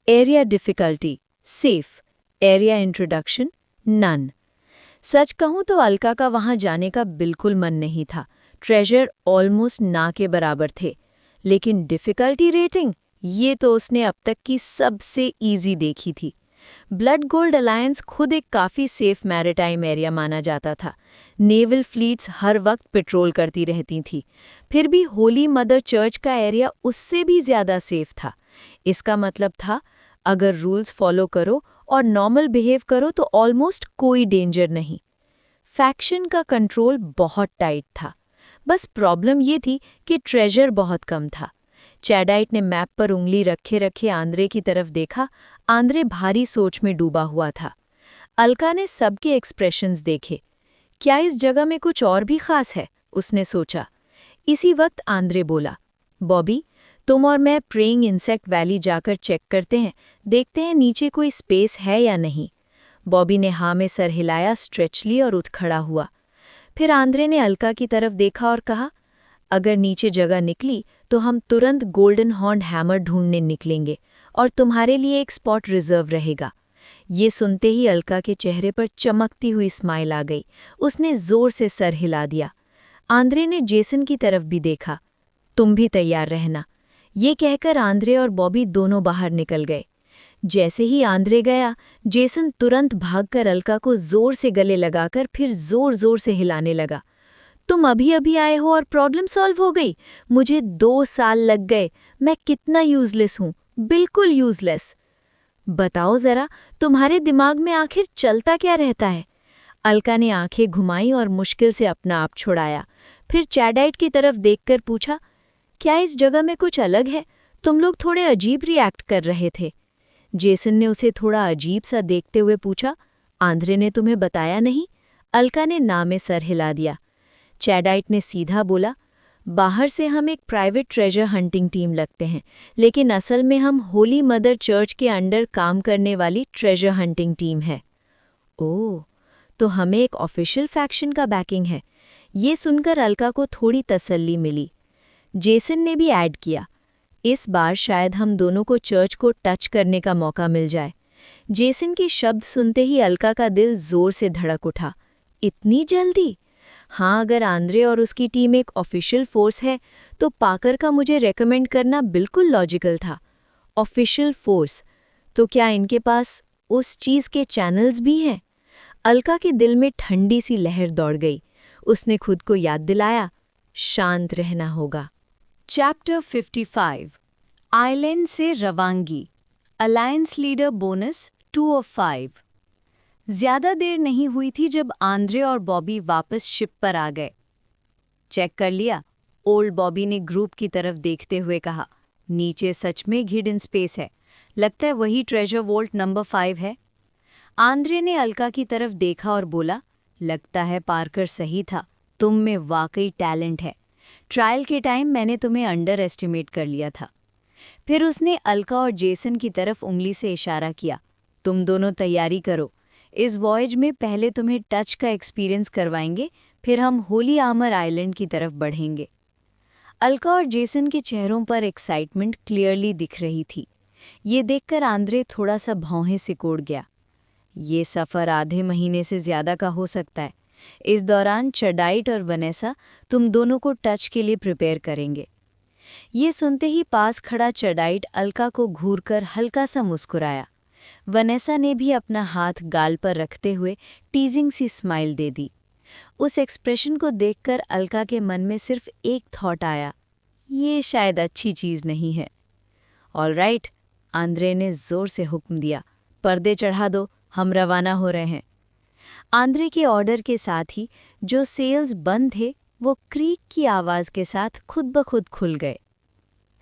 Area difficulty, safe. Area introduction, none. सच कहूं तो अलका का वहां जाने का बिल्कुल मन नहीं था। ट्रेजर ऑलमोस्ट ना के बराबर थे। लेकिन डिफ़िकल्टी रेटिंग, ये तो उसने अब तक की सबसे ईजी देखी थी। ब्लड गोल्ड अलायंस खुद एक काफ़ी सेफ मैरिटाइम एरिया माना जाता था। नेवल फ्लीट्स हर वक्त पेट्रोल करती रहती थी। फिर भी होली मदर चर्च का एरिया उससे भी ज़्यादा सेफ था। इसका मतलब था, अगर रूल्स फॉलो करो और नॉर्मल बिहेव करो तो ऑलमोस्ट कोई डेंजर नहीं। फैक्शन का कंट्रोल बहुत टाइट था। बस प्रॉब्लम ये थी कि ट्रेजर बहुत कम था। चैडाइट ने मैप पर उंगली रखे रखे आंद्रे की तरफ देखा। आंद्रे भारी सोच में डूबा हुआ था। अलका ने सबके एक्सप्रेशंस देखे। क्या इस जगह में कुछ और भी खास है? उसने सोचा। इसी वक्त आंद्रे बोला, बॉबी, तुम और मैं प्रेइंग इंसेक्ट वैली जाकर चेक करते हैं, देखते हैं नीचे कोई स्पेस है या नहीं। बॉबी ने हाँ में सर हिलाया, स्ट्रेच ली और उठ खड़ा हुआ। फिर आंद्रे ने अलका की तरफ देखा और कहा, अगर नीचे जगह निकली तो हम तुरंत गोल्डन हॉर्न हैमर ढूंढने निकलेंगे और तुम्हारे लिए एक स्पॉट रिजर्व रहेगा। ये सुनते ही अलका के चेहरे पर चमकती हुई स्माइल आ गई। उसने जोर से सर हिला दिया। आंद्रे ने जेसन की तरफ भी देखा। तुम भी तैयार रहना। ये कहकर आंद्रे और बॉबी दोनों बाहर निकल गए। जैसे ही आंद्रे गया, जेसन तुरंत भागकर अलका को जोर से गले लगाकर फिर जोर जोर से हिलाने लगा। तुम अभी अभी आए हो और प्रॉब्लम सॉल्व हो गई? मुझे 2 साल लग गए। मैं कितना यूजलेस हूँ, बिल्कुल यूजलेस। बताओ जरा, तुम्हारे दिमाग में आखिर चलता क्या रहता है? अलका ने आंखें घुमाई और मुश्किल से अपना आप छुड़ाया। फिर चैडाइट की तरफ देखकर पूछा, क्या इस जगह में कुछ अलग है? तुम लोग थोड़े अजीब रिएक्ट कर रहे थे। जेसन ने उसे थोड़ा अजीब सा देखते हुए पूछा, आंद्रे ने तुम्हें बताया नहीं? अलका ने ना में सर हिला दिया। चैडाइट ने सीधा बोला, बाहर से हम एक प्राइवेट ट्रेजर हंटिंग टीम लगते हैं, लेकिन असल में हम होली मदर चर्च के अंडर काम करने वाली ट्रेजर हंटिंग टीम है। ओह, तो हमें एक ऑफिशियल फैक्शन का बैकिंग है। ये सुनकर अलका को थोड़ी तसल्ली मिली। जेसन ने भी ऐड किया, इस बार शायद हम दोनों को चर्च को टच करने का मौका मिल जाए। जेसन के शब्द सुनते ही अलका का दिल जोर से धड़क उठा। इतनी जल्दी? हाँ, अगर आंद्रे और उसकी टीम एक ऑफिशियल फोर्स है तो पाकर का मुझे रेकमेंड करना बिल्कुल लॉजिकल था। ऑफिशियल फोर्स, तो क्या इनके पास उस चीज़ के चैनल्स भी हैं? अलका के दिल में ठंडी सी लहर दौड़ गई। उसने खुद को याद दिलाया, शांत रहना होगा। चैप्टर 55 आइलैंड से रवांगी। Alliance leader bonus 2 of 5। ज्यादा देर नहीं हुई थी जब आंद्रे और बॉबी वापस शिप पर आ गए। चेक कर लिया? ओल्ड बॉबी ने ग्रुप की तरफ देखते हुए कहा। नीचे सच में हिडन स्पेस है। लगता है वही ट्रेजर वोल्ट नंबर 5 है। आंद्रे ने अलका की तरफ देखा और बोला, लगता है पार्कर सही था, तुम में वाकई टैलेंट है। ट्रायल के टाइम मैंने तुम्हें अंडर एस्टिमेट कर लिया था। फिर उसने अलका और जेसन की तरफ उंगली से इशारा किया, तुम दोनों तैयारी करो। इस वॉयज में पहले तुम्हें टच का एक्सपीरियंस करवाएंगे, फिर हम होली आर्मर आइलैंड की तरफ बढ़ेंगे। अलका और जेसन के चेहरों पर एक्साइटमेंट क्लियरली दिख रही थी। ये देखकर आंद्रे थोड़ा सा भौहें सिकोड़ गया। ये सफ़र आधे महीने से ज़्यादा का हो सकता है। इस दौरान चैडाइट और वनेसा तुम दोनों को टच के लिए प्रिपेयर करेंगे। ये सुनते ही पास खड़ा चैडाइट अलका को घूरकर हल्का सा मुस्कुराया। वनेसा ने भी अपना हाथ गाल पर रखते हुए टीजिंग सी स्माइल दे दी। उस एक्सप्रेशन को देखकर अलका के मन में सिर्फ एक थॉट आया, ये शायद अच्छी चीज़ नहीं है। ऑलराइट, आंद्रे ने ज़ोर से हुक्म दिया, पर्दे चढ़ा दो, हम रवाना हो रहे हैं। आंद्रे के ऑर्डर के साथ ही जो सेल्स बंद थे वो क्रीक की आवाज़ के साथ खुद ब खुद खुल गए।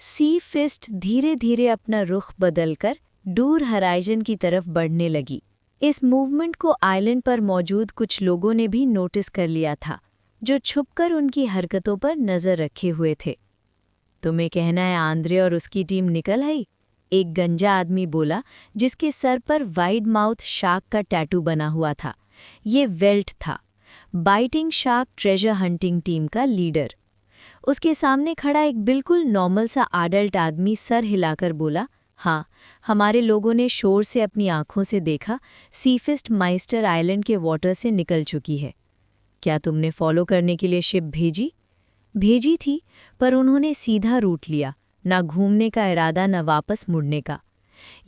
सी फिस्ट धीरे धीरे अपना रुख बदलकर दूर हराइजन की तरफ बढ़ने लगी। इस मूवमेंट को आइलैंड पर मौजूद कुछ लोगों ने भी नोटिस कर लिया था, जो छुपकर उनकी हरकतों पर नज़र रखे हुए थे। तुम्हें कहना है आंद्रे और उसकी टीम निकल आई? एक गंजा आदमी बोला, जिसके सर पर वाइड माउथ शार्क का टैटू बना हुआ था। ये वेल्ट था, biting shark treasure hunting team का लीडर। उसके सामने खड़ा एक बिल्कुल नॉर्मल सा एडल्ट आदमी सर हिलाकर बोला, हाँ, हमारे लोगों ने शोर से अपनी आंखों से देखा, सीफिस्ट माइस्टर आइलैंड के वाटर से निकल चुकी है। क्या तुमने फॉलो करने के लिए शिप भेजी? भेजी थी, पर उन्होंने सीधा रूट लिया, ना घूमने का इरादा न वापस मुड़ने का।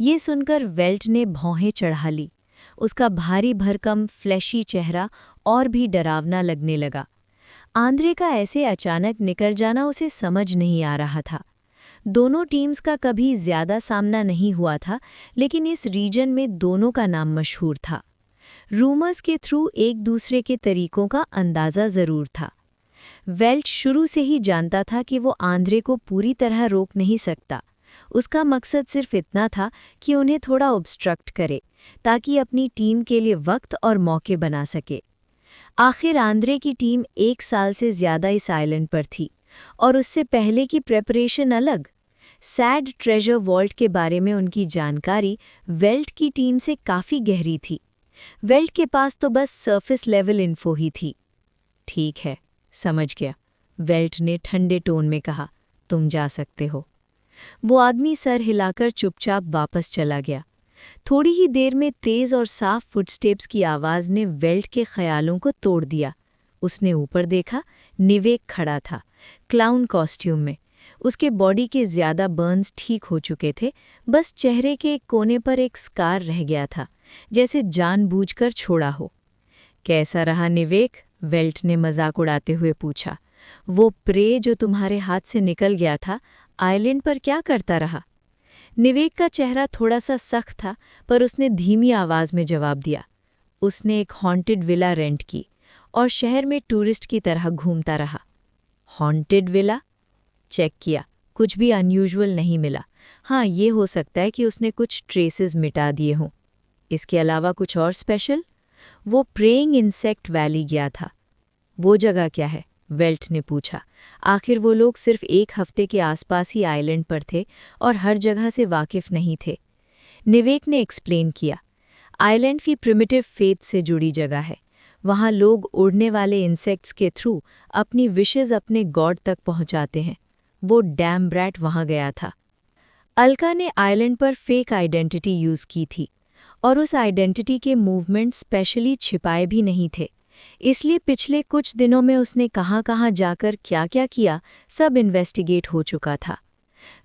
ये सुनकर वेल्ट ने भौहें चढ़ा ली। उसका भारी भरकम फ्लैशी चेहरा और भी डरावना लगने लगा। आंद्रे का ऐसे अचानक निकल जाना उसे समझ नहीं आ रहा था। दोनों टीम्स का कभी ज्यादा सामना नहीं हुआ था, लेकिन इस रीजन में दोनों का नाम मशहूर था। रूमर्स के थ्रू एक दूसरे के तरीकों का अंदाज़ा ज़रूर था। वेल्ट शुरू से ही जानता था कि वो आंद्रे को पूरी तरह रोक नहीं सकता। उसका मकसद सिर्फ इतना था कि उन्हें थोड़ा ऑब्स्ट्रक्ट करे, ताकि अपनी टीम के लिए वक्त और मौके बना सके। आखिर आंद्रे की टीम 1 साल से ज़्यादा इस आइलैंड पर थी, और उससे पहले की प्रेपरेशन अलग। सैड ट्रेजर वॉल्ट के बारे में उनकी जानकारी वेल्ट की टीम से काफ़ी गहरी थी। वेल्ट के पास तो बस सरफेस लेवल इन्फो ही थी। ठीक है, समझ गया, वेल्ट ने ठंडे टोन में कहा, तुम जा सकते हो। वो आदमी सर हिलाकर चुपचाप वापस चला गया। थोड़ी ही देर में तेज और साफ फुटस्टेप्स की आवाज़ ने वेल्ट के ख्यालों को तोड़ दिया। उसने ऊपर देखा, निवेक खड़ा था, क्लाउन कॉस्ट्यूम में। उसके बॉडी के ज़्यादा बर्न्स ठीक हो चुके थे, बस चेहरे के एक कोने पर एक स्कार रह गया था, जैसे जानबूझकर छोड़ा हो। कैसा रहा निवेक? वेल्ट ने मजाक उड़ाते हुए पूछा। वो प्रे जो तुम्हारे हाथ से निकल गया था, आइलैंड पर क्या करता रहा? निवेक का चेहरा थोड़ा सा सख्त था, पर उसने धीमी आवाज़ में जवाब दिया। उसने एक हॉन्टेड विला रेंट की और शहर में टूरिस्ट की तरह घूमता रहा। Haunted villa? चेक किया, कुछ भी अनयूजुअल नहीं मिला। हाँ, ये हो सकता है कि उसने कुछ ट्रेसेस मिटा दिए हों। इसके अलावा कुछ और स्पेशल? वो प्रेइंग इंसेक्ट वैली गया था। वो जगह क्या है? वेल्ट ने पूछा। आखिर वो लोग सिर्फ एक हफ्ते के आसपास ही आइलैंड पर थे और हर जगह से वाकिफ नहीं थे। निवेक ने एक्सप्लेन किया। आइलैंड की प्रिमिटिव फेथ से जुड़ी जगह है। वहाँ लोग उड़ने वाले इंसेक्ट्स के थ्रू अपनी विशेज़ अपने गॉड तक पहुँचाते हैं। वो डैम ब्रैट वहाँ गया था। अलका ने आइलैंड पर फेक आइडेंटिटी यूज़ की थी और उस आइडेंटिटी के मूवमेंट स्पेशली छिपाए भी नहीं थे। इसलिए पिछले कुछ दिनों में उसने कहाँ-कहाँ जाकर क्या-क्या किया, सब इन्वेस्टिगेट हो चुका था।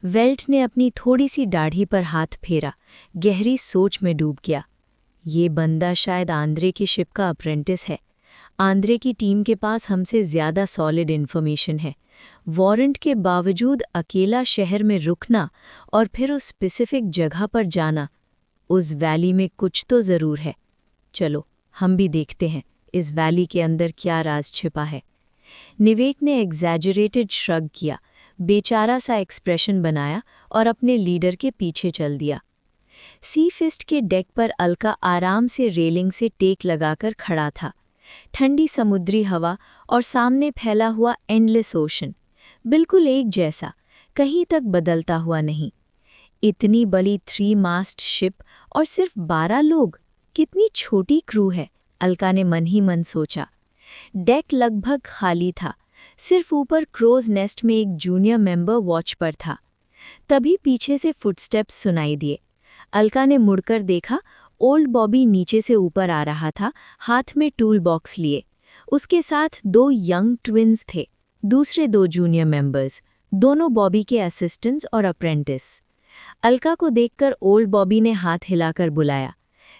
वेल्ट ने अपनी थोड़ी सी दाढ़ी पर हाथ फेरा, गहरी सोच में डूब गया। ये बंदा शायद आंद्रे की शिप का अप्रेंटिस है। आंद्रे की टीम के पास हमसे ज़्यादा सॉलिड इन्फॉर्मेशन है। वारंट के बावजूद अकेला शहर में रुकना और फिर उस स्पेसिफिक जगह पर जाना, उस वैली में कुछ तो ज़रूर है। चलो, हम भी देखते हैं इस वैली के अंदर क्या राज छिपा है। निवेक ने एग्जैजरेटेड श्रग किया, बेचारा सा एक्सप्रेशन बनाया और अपने लीडर के पीछे चल दिया। सी फिस्ट के डेक पर अलका आराम से रेलिंग से टेक लगाकर खड़ा था। ठंडी समुद्री हवा और सामने फैला हुआ एंडलेस ओशन, बिल्कुल एक जैसा, कहीं तक बदलता हुआ नहीं। इतनी बड़ी 3 मास्ट शिप और सिर्फ 12 लोग, कितनी छोटी क्रू है, अलका ने मन ही मन सोचा। डेक लगभग खाली था, सिर्फ ऊपर क्रोज नेस्ट में एक जूनियर मेंबर वॉच पर था। तभी पीछे से फुटस्टेप्स सुनाई दिए। अलका ने मुड़कर देखा, ओल्ड बॉबी नीचे से ऊपर आ रहा था, हाथ में टूल बॉक्स लिए। उसके साथ 2 यंग ट्विन्स थे, दूसरे 2 जूनियर मेंबर्स, दोनों बॉबी के असिस्टेंट्स और अप्रेंटिस। अलका को देखकर ओल्ड बॉबी ने हाथ हिलाकर बुलाया।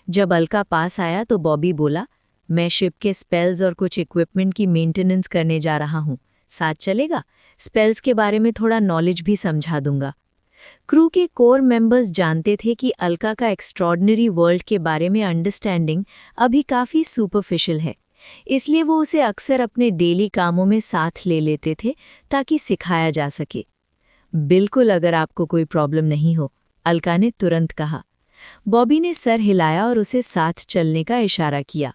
जब अलका पास आया तो बॉबी बोला, मैं शिप के स्पेल्स और कुछ इक्विपमेंट की मेंटेनेंस करने जा रहा हूँ, साथ चलेगा? स्पेल्स के बारे में थोड़ा नॉलेज भी समझा दूंगा। क्रू के कोर मेंबर्स जानते थे कि अलका का एक्स्ट्रॉर्डनरी वर्ल्ड के बारे में अंडरस्टैंडिंग अभी काफ़ी सुपरफिशियल है, इसलिए वो उसे अक्सर अपने डेली कामों में साथ ले लेते थे ताकि सिखाया जा सके। बिल्कुल, अगर आपको कोई प्रॉब्लम नहीं हो, अलका ने तुरंत कहा। बॉबी ने सर हिलाया और उसे साथ चलने का इशारा किया।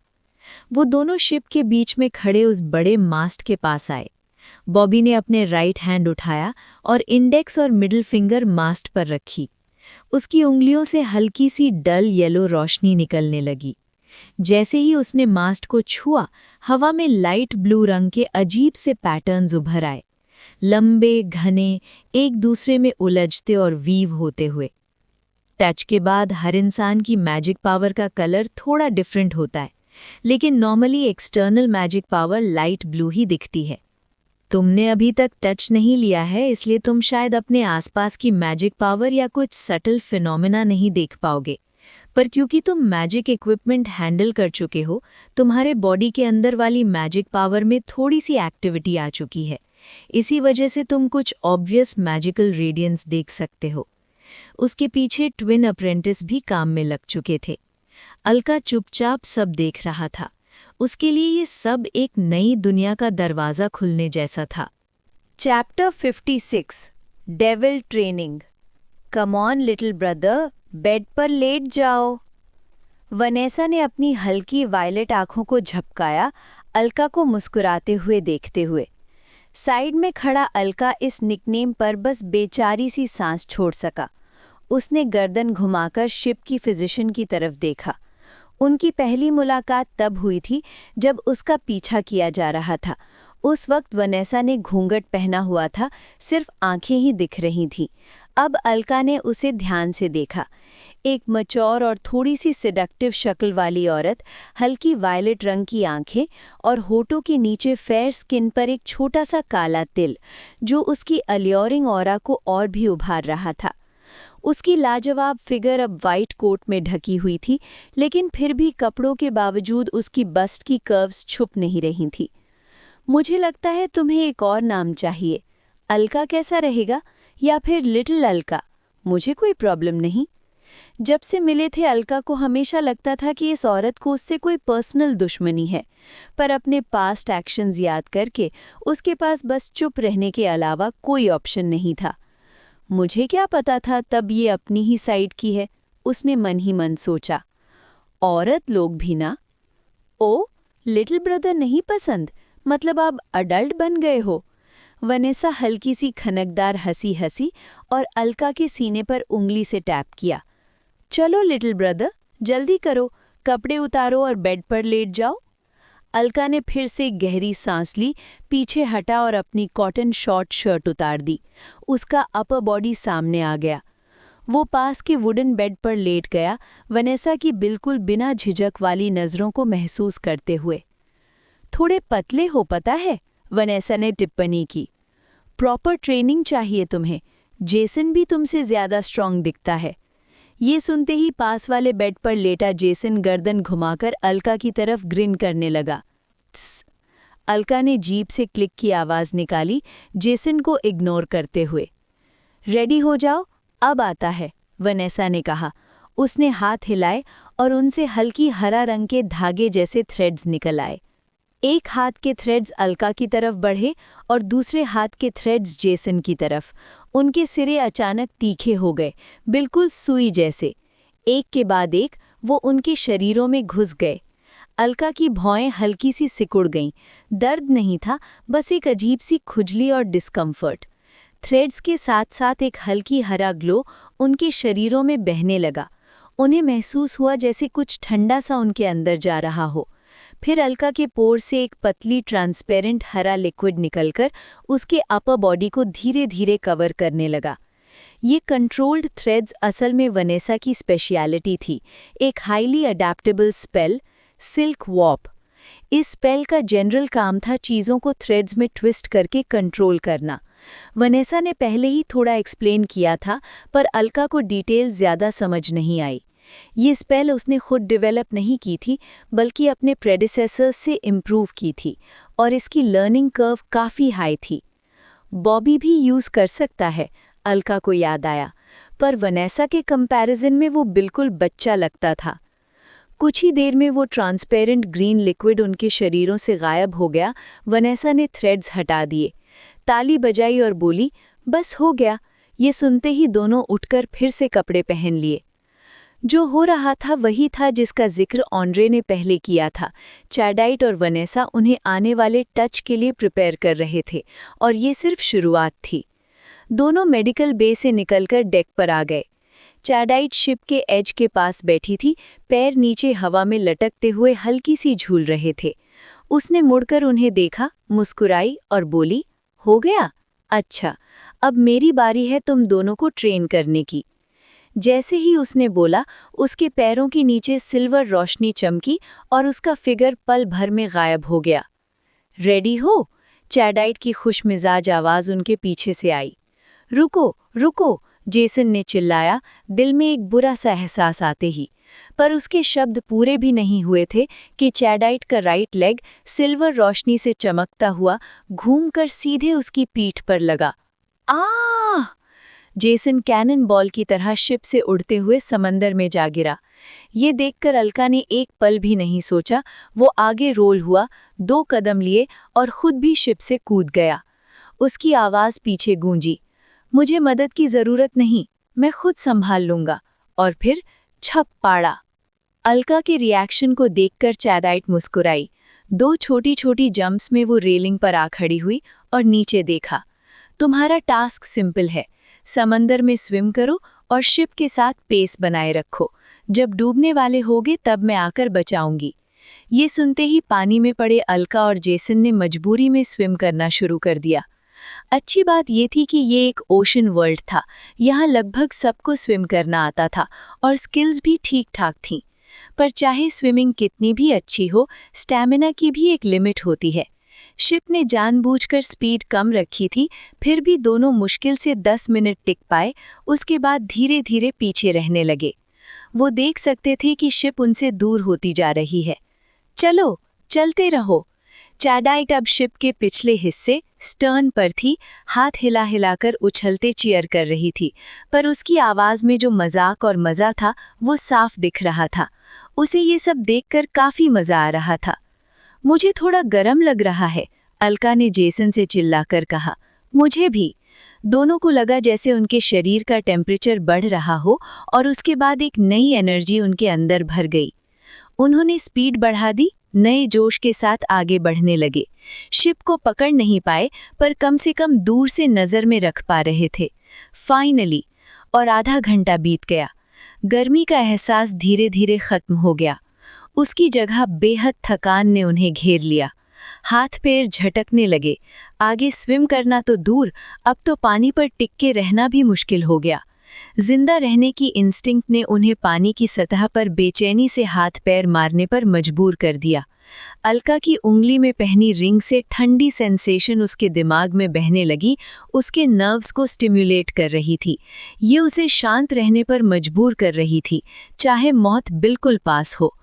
वो दोनों शिप के बीच में खड़े उस बड़े मास्ट के पास आए। बॉबी ने अपने राइट हैंड उठाया और इंडेक्स और मिडिल फिंगर मास्ट पर रखी। उसकी उंगलियों से हल्की सी डल येलो रोशनी निकलने लगी। जैसे ही उसने मास्ट को छुआ, हवा में लाइट ब्लू रंग के अजीब से पैटर्न्स उभर आए, लंबे, घने, एक दूसरे में उलझते और वीव होते हुए। टच के बाद हर इंसान की मैजिक पावर का कलर थोड़ा डिफरेंट होता है, लेकिन normally external magic power light blue ही दिखती है। तुमने अभी तक टच नहीं लिया है, इसलिए तुम शायद अपने आसपास की मैजिक पावर या कुछ सटल फिनोमेना नहीं देख पाओगे, पर क्योंकि तुम मैजिक इक्विपमेंट हैंडल कर चुके हो, तुम्हारे बॉडी के अंदर वाली मैजिक पावर में थोड़ी सी एक्टिविटी आ चुकी है। इसी वजह से तुम कुछ ऑब्वियस मैजिकल रेडियंस देख सकते हो। उसके पीछे ट्विन अप्रेंटिस भी काम में लग चुके थे। अलका चुपचाप सब देख रहा था। उसके लिए ये सब एक नई दुनिया का दरवाज़ा खुलने जैसा था। Chapter 56 devil training. Come on little brother, bed पर लेट जाओ। वनेसा ने अपनी हल्की वायलेट आंखों को झपकाया, अलका को मुस्कुराते हुए देखते हुए। साइड में खड़ा अलका इस निकनेम पर बस बेचारी सी सांस छोड़ सका। उसने गर्दन घुमाकर शिप की फिजिशियन की तरफ देखा। उनकी पहली मुलाकात तब हुई थी जब उसका पीछा किया जा रहा था। उस वक्त वनेसा ने घूंघट पहना हुआ था, सिर्फ आंखें ही दिख रही थीं। अब अलका ने उसे ध्यान से देखा। एक मैच्योर और थोड़ी सी सेडक्टिव शक्ल वाली औरत, हल्की वायलेट रंग की आंखें और होठों के नीचे फेयर स्किन पर एक छोटा सा काला तिल, जो उसकी अल्योरिंग ऑरा को और भी उभार रहा था। उसकी लाजवाब फिगर अब वाइट कोट में ढकी हुई थी, लेकिन फिर भी कपड़ों के बावजूद उसकी बस्ट की कर्व्स छुप नहीं रही थी। मुझे लगता है तुम्हें एक और नाम चाहिए। अलका कैसा रहेगा, या फिर लिटिल अलका? मुझे कोई प्रॉब्लम नहीं। जब से मिले थे अलका को हमेशा लगता था कि इस औरत को उससे कोई पर्सनल दुश्मनी है, पर अपने पास्ट एक्शंस याद करके उसके पास बस चुप रहने के अलावा कोई ऑप्शन नहीं था। मुझे क्या पता था तब ये अपनी ही साइड की है, उसने मन ही मन सोचा। औरत लोग भी ना। ओ, लिटिल ब्रदर नहीं पसंद? मतलब आप अडल्ट बन गए हो? वनेसा हल्की सी खनकदार हंसी हंसी और अलका के सीने पर उंगली से टैप किया। चलो लिटिल ब्रदर, जल्दी करो, कपड़े उतारो और बेड पर लेट जाओ। अलका ने फिर से गहरी सांस ली, पीछे हटा और अपनी कॉटन शॉर्ट शर्ट उतार दी। उसका अपर बॉडी सामने आ गया। वो पास के वुडन बेड पर लेट गया, वनेसा की बिल्कुल बिना झिझक वाली नज़रों को महसूस करते हुए। थोड़े पतले हो पता है, वनेसा ने टिप्पणी की। प्रॉपर ट्रेनिंग चाहिए तुम्हें, जेसन भी तुमसे ज़्यादा स्ट्रांग दिखता है। ये सुनते ही पास वाले बेड पर लेटा जेसन गर्दन घुमाकर अलका की तरफ ग्रिन करने लगा। त्स। अलका ने जीभ से क्लिक की आवाज़ निकाली, जेसन को इग्नोर करते हुए। रेडी हो जाओ, अब आता है, वनेसा ने कहा। उसने हाथ हिलाए और उनसे हल्की हरा रंग के धागे जैसे थ्रेड्स निकल आए। एक हाथ के थ्रेड्स अलका की तरफ बढ़े और दूसरे हाथ के थ्रेड्स जेसन की तरफ। उनके सिरे अचानक तीखे हो गए, बिल्कुल सुई जैसे। एक के बाद एक वो उनके शरीरों में घुस गए। अलका की भौएं हल्की सी सिकुड़ गईं। दर्द नहीं था, बस एक अजीब सी खुजली और डिस्कम्फर्ट। थ्रेड्स के साथ साथ एक हल्की हरा ग्लो उनके शरीरों में बहने लगा। उन्हें महसूस हुआ जैसे कुछ ठंडा सा उनके अंदर जा रहा हो। फिर अलका के पोर से एक पतली ट्रांसपेरेंट हरा लिक्विड निकलकर उसके अपर बॉडी को धीरे धीरे कवर करने लगा। ये कंट्रोल्ड थ्रेड्स असल में वनेसा की स्पेशलिटी थी, एक highly adaptable spell, silk warp. इस स्पेल का जनरल काम था चीज़ों को थ्रेड्स में ट्विस्ट करके कंट्रोल करना। वनेसा ने पहले ही थोड़ा एक्सप्लेन किया था, पर अलका को डिटेल ज़्यादा समझ नहीं आई। ये स्पेल उसने खुद डेवलप नहीं की थी, बल्कि अपने प्रेडिसेसर्स से इम्प्रूव की थी, और इसकी लर्निंग कर्व काफ़ी हाई थी। बॉबी भी यूज़ कर सकता है, अलका को याद आया, पर वनेसा के कंपैरिजन में वो बिल्कुल बच्चा लगता था। कुछ ही देर में वो ट्रांसपेरेंट ग्रीन लिक्विड उनके शरीरों से गायब हो गया। वनेसा ने थ्रेड्स हटा दिए, ताली बजाई और बोली, बस हो गया। ये सुनते ही दोनों उठकर फिर से कपड़े पहन लिए। जो हो रहा था वही था जिसका जिक्र ऑन्ड्रे ने पहले किया था। चैडाइट और वनेसा उन्हें आने वाले टच के लिए प्रिपेयर कर रहे थे, और ये सिर्फ शुरुआत थी। दोनों मेडिकल बे से निकलकर डेक पर आ गए। चैडाइट शिप के एज के पास बैठी थी, पैर नीचे हवा में लटकते हुए हल्की सी झूल रहे थे। उसने मुड़कर उन्हें देखा, मुस्कुराई और बोली, हो गया? अच्छा, अब मेरी बारी है तुम दोनों को ट्रेन करने की। जैसे ही उसने बोला, उसके पैरों के नीचे सिल्वर रोशनी चमकी और उसका फिगर पल भर में गायब हो गया। रेडी हो? चैडाइट की खुशमिजाज आवाज़ उनके पीछे से आई। रुको, रुको, जेसन ने चिल्लाया, दिल में एक बुरा सा एहसास आते ही। पर उसके शब्द पूरे भी नहीं हुए थे कि चैडाइट का राइट लेग सिल्वर रोशनी से चमकता हुआ घूमकर सीधे उसकी पीठ पर लगा। आह! जेसन कैनन बॉल की तरह शिप से उड़ते हुए समंदर में जा गिरा। ये देखकर अलका ने एक पल भी नहीं सोचा। वो आगे रोल हुआ, 2 कदम लिए और खुद भी शिप से कूद गया। उसकी आवाज़ पीछे गूंजी, मुझे मदद की ज़रूरत नहीं, मैं खुद संभाल लूँगा। और फिर छप पाड़ा। अलका के रिएक्शन को देखकर चैडाइट मुस्कुराई। 2 छोटी-छोटी जंप्स में वो रेलिंग पर आ खड़ी हुई और नीचे देखा। तुम्हारा टास्क सिंपल है, समंदर में स्विम करो और शिप के साथ पेस बनाए रखो। जब डूबने वाले होगे तब मैं आकर बचाऊंगी। ये सुनते ही पानी में पड़े अलका और जेसन ने मजबूरी में स्विम करना शुरू कर दिया। अच्छी बात ये थी कि ये एक ओशन वर्ल्ड था, यहाँ लगभग सबको स्विम करना आता था और स्किल्स भी ठीक-ठाक थीं। पर चाहे स्विमिंग कितनी भी अच्छी हो, स्टैमिना की भी एक लिमिट होती है। शिप ने जानबूझकर स्पीड कम रखी थी, फिर भी दोनों मुश्किल से 10 मिनट टिक पाए, उसके बाद धीरे-धीरे पीछे रहने लगे। वो देख सकते थे कि शिप उनसे दूर होती जा रही है। चलो, चलते रहो। चैडाइट अब शिप के पिछले हिस्से स्टर्न पर थी, हाथ हिला हिलाकर उछलते चीयर कर रही थी, पर उसकी आवाज में जो मजाक और मजा था वो साफ दिख रहा था। उसे ये सब देखकर काफी मजा आ रहा था। मुझे थोड़ा गरम लग रहा है, अलका ने जेसन से चिल्लाकर कहा। मुझे भी। दोनों को लगा जैसे उनके शरीर का टेम्परेचर बढ़ रहा हो और उसके बाद एक नई एनर्जी उनके अंदर भर गई। उन्होंने स्पीड बढ़ा दी, नए जोश के साथ आगे बढ़ने लगे। शिप को पकड़ नहीं पाए, पर कम से कम दूर से नजर में रख पा रहे थे। फाइनली, और आधा घंटा बीत गया। गर्मी का एहसास धीरे धीरे खत्म हो गया। उसकी जगह बेहद थकान ने उन्हें घेर लिया। हाथ पैर झटकने लगे। आगे स्विम करना तो दूर, अब तो पानी पर टिक के रहना भी मुश्किल हो गया। जिंदा रहने की इंस्टिंक्ट ने उन्हें पानी की सतह पर बेचैनी से हाथ पैर मारने पर मजबूर कर दिया। अलका की उंगली में पहनी रिंग से ठंडी सेंसेशन उसके दिमाग में बहने लगी, उसके नर्व्स को स्टिम्युलेट कर रही थी। ये उसे शांत रहने पर मजबूर कर रही थी, चाहे मौत बिल्कुल पास हो।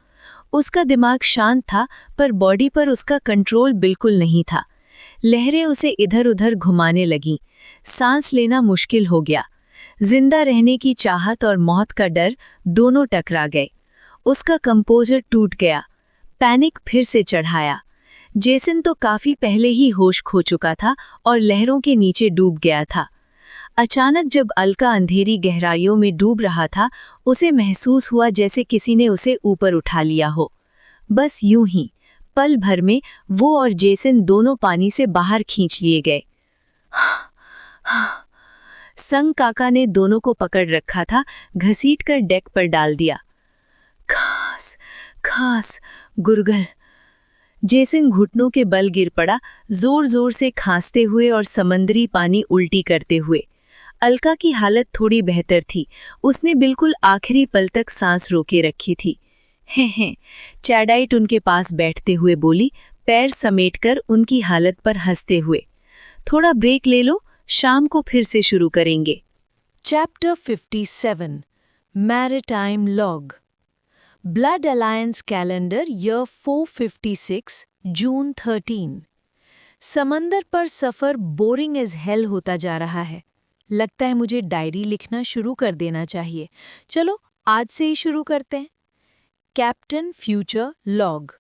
उसका दिमाग शांत था, पर बॉडी पर उसका कंट्रोल बिल्कुल नहीं था। लहरें उसे इधर-उधर घुमाने लगीं। सांस लेना मुश्किल हो गया। जिंदा रहने की चाहत और मौत का डर दोनों टकरा गए। उसका कंपोजर टूट गया। पैनिक फिर से चढ़ाया। जेसन तो काफी पहले ही होश खो चुका था और लहरों के नीचे डूब गया था। अचानक जब अलका अंधेरी गहराइयों में डूब रहा था, उसे महसूस हुआ जैसे किसी ने उसे ऊपर उठा लिया हो। बस यूं ही, पल भर में वो और जेसन दोनों पानी से बाहर खींच लिए गए। संग काका ने दोनों को पकड़ रखा था, घसीटकर डेक पर डाल दिया। खास खास गुरगल। जेसन घुटनों के बल गिर पड़ा, जोर जोर से खांसते हुए और समंदरी पानी उल्टी करते हुए। अलका की हालत थोड़ी बेहतर थी, उसने बिल्कुल आखिरी पल तक सांस रोके रखी थी। हैं, चैडाइट उनके पास बैठते हुए बोली, पैर समेटकर उनकी हालत पर हंसते हुए। थोड़ा ब्रेक ले लो, शाम को फिर से शुरू करेंगे। Chapter 57 Maritime Log Blood Alliance Calendar Year 456 June 13 समंदर पर सफ़र बोरिंग एज हेल होता जा रहा है। लगता है मुझे डायरी लिखना शुरू कर देना चाहिए। चलो आज से ही शुरू करते हैं। Captain future log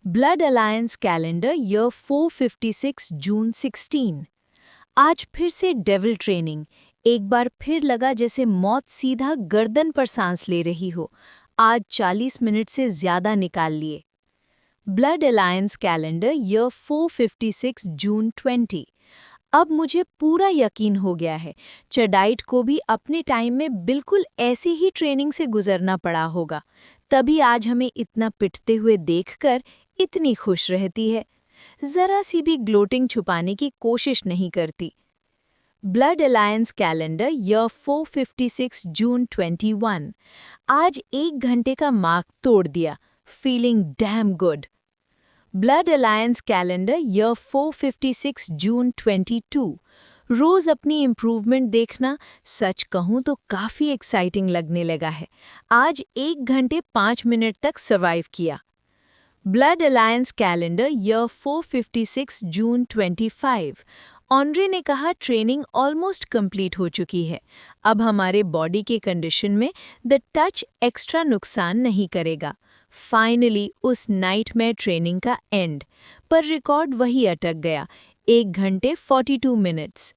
blood alliance calendar year 456 जून 16 आज फिर से डेविल ट्रेनिंग। एक बार फिर लगा जैसे मौत सीधा गर्दन पर सांस ले रही हो। आज 40 मिनट से ज़्यादा निकाल लिए। ब्लड अलायंस कैलेंडर ईयर 456 जून 20 अब मुझे पूरा यकीन हो गया है, चैडाइट को भी अपने टाइम में बिल्कुल ऐसे ही ट्रेनिंग से गुजरना पड़ा होगा, तभी आज हमें इतना पिटते हुए देखकर इतनी खुश रहती है। जरा सी भी ग्लोटिंग छुपाने की कोशिश नहीं करती। ब्लड अलायंस कैलेंडर ईयर 456 जून 21 आज 1 घंटे का मार्क तोड़ दिया, feeling damn good. Blood alliance calendar year 456 जून 22 रोज अपनी इम्प्रूवमेंट देखना सच कहूँ तो काफ़ी एक्साइटिंग लगने लगा है। आज 1 घंटे 5 मिनट तक सर्वाइव किया। ब्लड अलायंस कैलेंडर ईयर 456 जून 25 ऑनरे ने कहा ट्रेनिंग ऑलमोस्ट कंप्लीट हो चुकी है। अब हमारे बॉडी के कंडीशन में द टच एक्स्ट्रा नुकसान नहीं करेगा। फाइनली उस नाइटमेयर ट्रेनिंग का एंड, पर रिकॉर्ड वही अटक गया, 1 घंटे 42 minutes.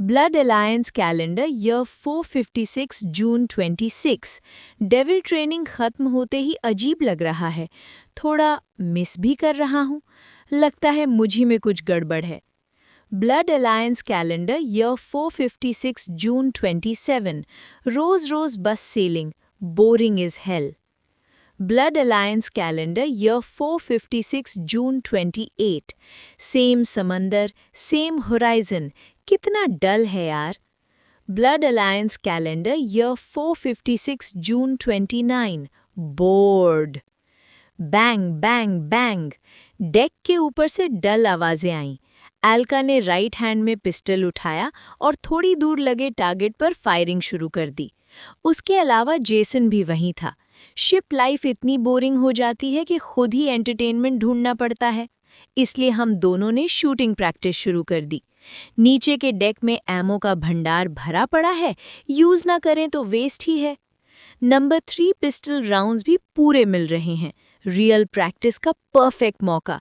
Blood alliance calendar year 456 जून 26। डेविल ट्रेनिंग खत्म होते ही अजीब लग रहा है, थोड़ा मिस भी कर रहा हूँ। लगता है मुझी में कुछ गड़बड़ है। ब्लड अलायंस कैलेंडर ईयर 456 जून 27। रोज रोज बस selling, boring is hello. Blood alliance calendar year 456 June 28। Same समंदर, सेम होराइजन, कितना डल है यार। ब्लड अलायंस कैलेंडर ईयर 456 जून 29। Board. Bang bang bang, deck के ऊपर से डल आवाजें आईं। एल्का ने राइट हैंड में पिस्टल उठाया और थोड़ी दूर लगे टारगेट पर फायरिंग शुरू कर दी। उसके अलावा जेसन भी वहीं था। शिप लाइफ इतनी बोरिंग हो जाती है कि खुद ही एंटरटेनमेंट ढूंढना पड़ता है, इसलिए हम दोनों ने शूटिंग प्रैक्टिस शुरू कर दी। नीचे के डेक में एमो का भंडार भरा पड़ा है, यूज ना करें तो वेस्ट ही है। नंबर 3 पिस्टल राउंड्स भी पूरे मिल रहे हैं, रियल प्रैक्टिस का परफेक्ट मौका।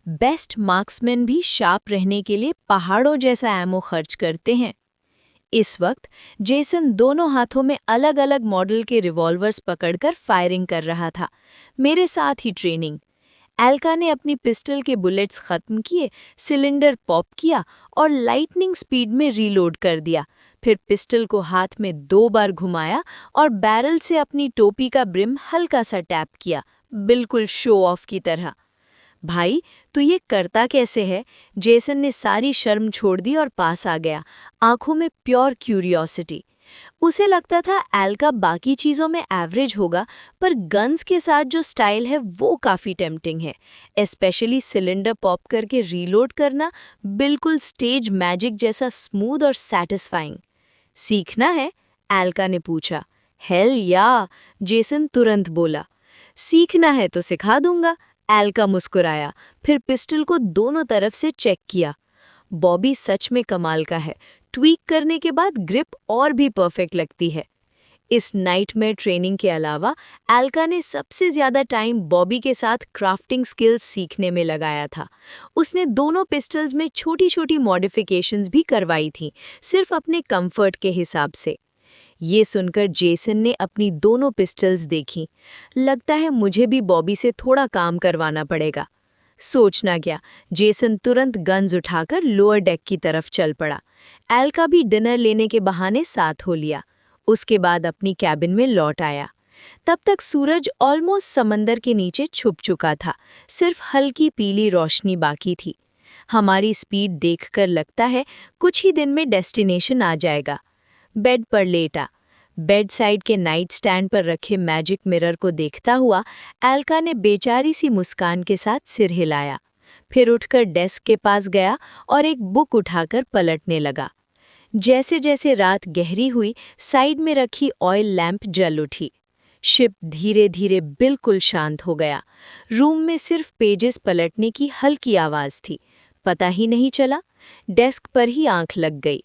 बेस्ट मार्क्समैन भी शार्प रहने के लिए पहाड़ों जैसा एमो खर्च करते हैं। इस वक्त जेसन दोनों हाथों में अलग अलग मॉडल के रिवॉल्वर्स पकड़कर फायरिंग कर रहा था, मेरे साथ ही ट्रेनिंग। एल्का ने अपनी पिस्टल के बुलेट्स खत्म किए, सिलेंडर पॉप किया और लाइटनिंग स्पीड में रीलोड कर दिया। फिर पिस्टल को हाथ में 2 बार घुमाया और बैरल से अपनी टोपी का ब्रिम हल्का सा टैप किया, बिल्कुल शो ऑफ की तरह। भाई, तू ये करता कैसे है? जेसन ने सारी शर्म छोड़ दी और पास आ गया, आंखों में प्योर क्यूरियोसिटी। उसे लगता था एल्का बाकी चीज़ों में एवरेज होगा, पर गन्स के साथ जो स्टाइल है वो काफ़ी टेम्पटिंग है। स्पेशली सिलेंडर पॉप करके रीलोड करना, बिल्कुल स्टेज मैजिक जैसा स्मूथ और सैटिस्फाइंग। सीखना है? एल्का ने पूछा। हेल या, जेसन तुरंत बोला। सीखना है तो सिखा दूंगा, एल्का मुस्कुराया, फिर पिस्टल को दोनों तरफ से चेक किया। बॉबी सच में कमाल का है, ट्वीक करने के बाद ग्रिप और भी परफेक्ट लगती है। इस नाइटमेयर ट्रेनिंग के अलावा एल्का ने सबसे ज़्यादा टाइम बॉबी के साथ क्राफ्टिंग स्किल्स सीखने में लगाया था। उसने दोनों पिस्टल्स में छोटी छोटी मॉडिफिकेशंस भी करवाई थीं, सिर्फ अपने कंफर्ट के हिसाब से। ये सुनकर जेसन ने अपनी दोनों पिस्टल्स देखीं। लगता है मुझे भी बॉबी से थोड़ा काम करवाना पड़ेगा। सोचना क्या, जेसन तुरंत गन्स उठाकर लोअर डेक की तरफ चल पड़ा। एल्का भी डिनर लेने के बहाने साथ हो लिया। उसके बाद अपनी कैबिन में लौट आया। तब तक सूरज ऑलमोस्ट समंदर के नीचे छुप चुका था, सिर्फ हल्की पीली रोशनी बाकी थी। हमारी स्पीड देखकर लगता है कुछ ही दिन में डेस्टिनेशन आ जाएगा। बेड पर लेटा, बेड साइड के नाइट स्टैंड पर रखे मैजिक मिरर को देखता हुआ एल्का ने बेचारी सी मुस्कान के साथ सिर हिलाया। फिर उठकर डेस्क के पास गया और एक बुक उठाकर पलटने लगा। जैसे जैसे रात गहरी हुई, साइड में रखी ऑयल लैंप जल उठी। शिप धीरे धीरे बिल्कुल शांत हो गया। रूम में सिर्फ पेजेस पलटने की हल्की आवाज थी। पता ही नहीं चला, डेस्क पर ही आंख लग गई।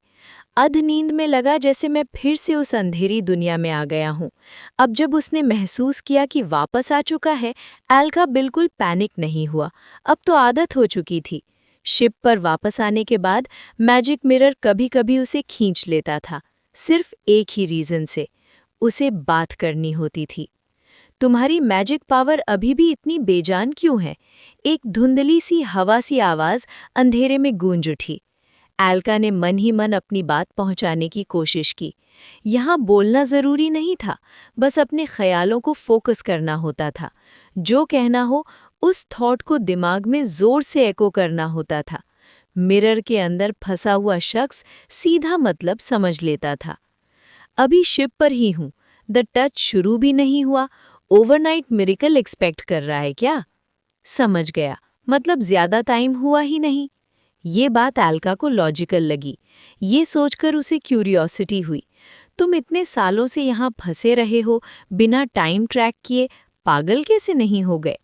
अध नींद में लगा जैसे मैं फिर से उस अंधेरी दुनिया में आ गया हूँ। अब जब उसने महसूस किया कि वापस आ चुका है, एल्का बिल्कुल पैनिक नहीं हुआ, अब तो आदत हो चुकी थी। शिप पर वापस आने के बाद मैजिक मिरर कभी-कभी उसे खींच लेता था, सिर्फ एक ही रीजन से, उसे बात करनी होती थी। तुम्हारी मैजिक पावर अभी भी इतनी बेजान क्यों है? एक धुंधली सी हवा सी आवाज अंधेरे में गूंज उठी। एल्का ने मन ही मन अपनी बात पहुंचाने की कोशिश की। यहाँ बोलना जरूरी नहीं था, बस अपने ख्यालों को फोकस करना होता था। जो कहना हो उस थॉट को दिमाग में जोर से एको करना होता था। मिरर के अंदर फंसा हुआ शख्स सीधा मतलब समझ लेता था। अभी शिप पर ही हूँ, द टच शुरू भी नहीं हुआ, ओवरनाइट मिरेकल एक्सपेक्ट कर रहा है क्या? समझ गया, मतलब ज्यादा टाइम हुआ ही नहीं। ये बात एल्का को लॉजिकल लगी। ये सोचकर उसे क्यूरियोसिटी हुई। तुम इतने सालों से यहाँ फंसे रहे हो, बिना टाइम ट्रैक किए, पागल कैसे नहीं हो गए?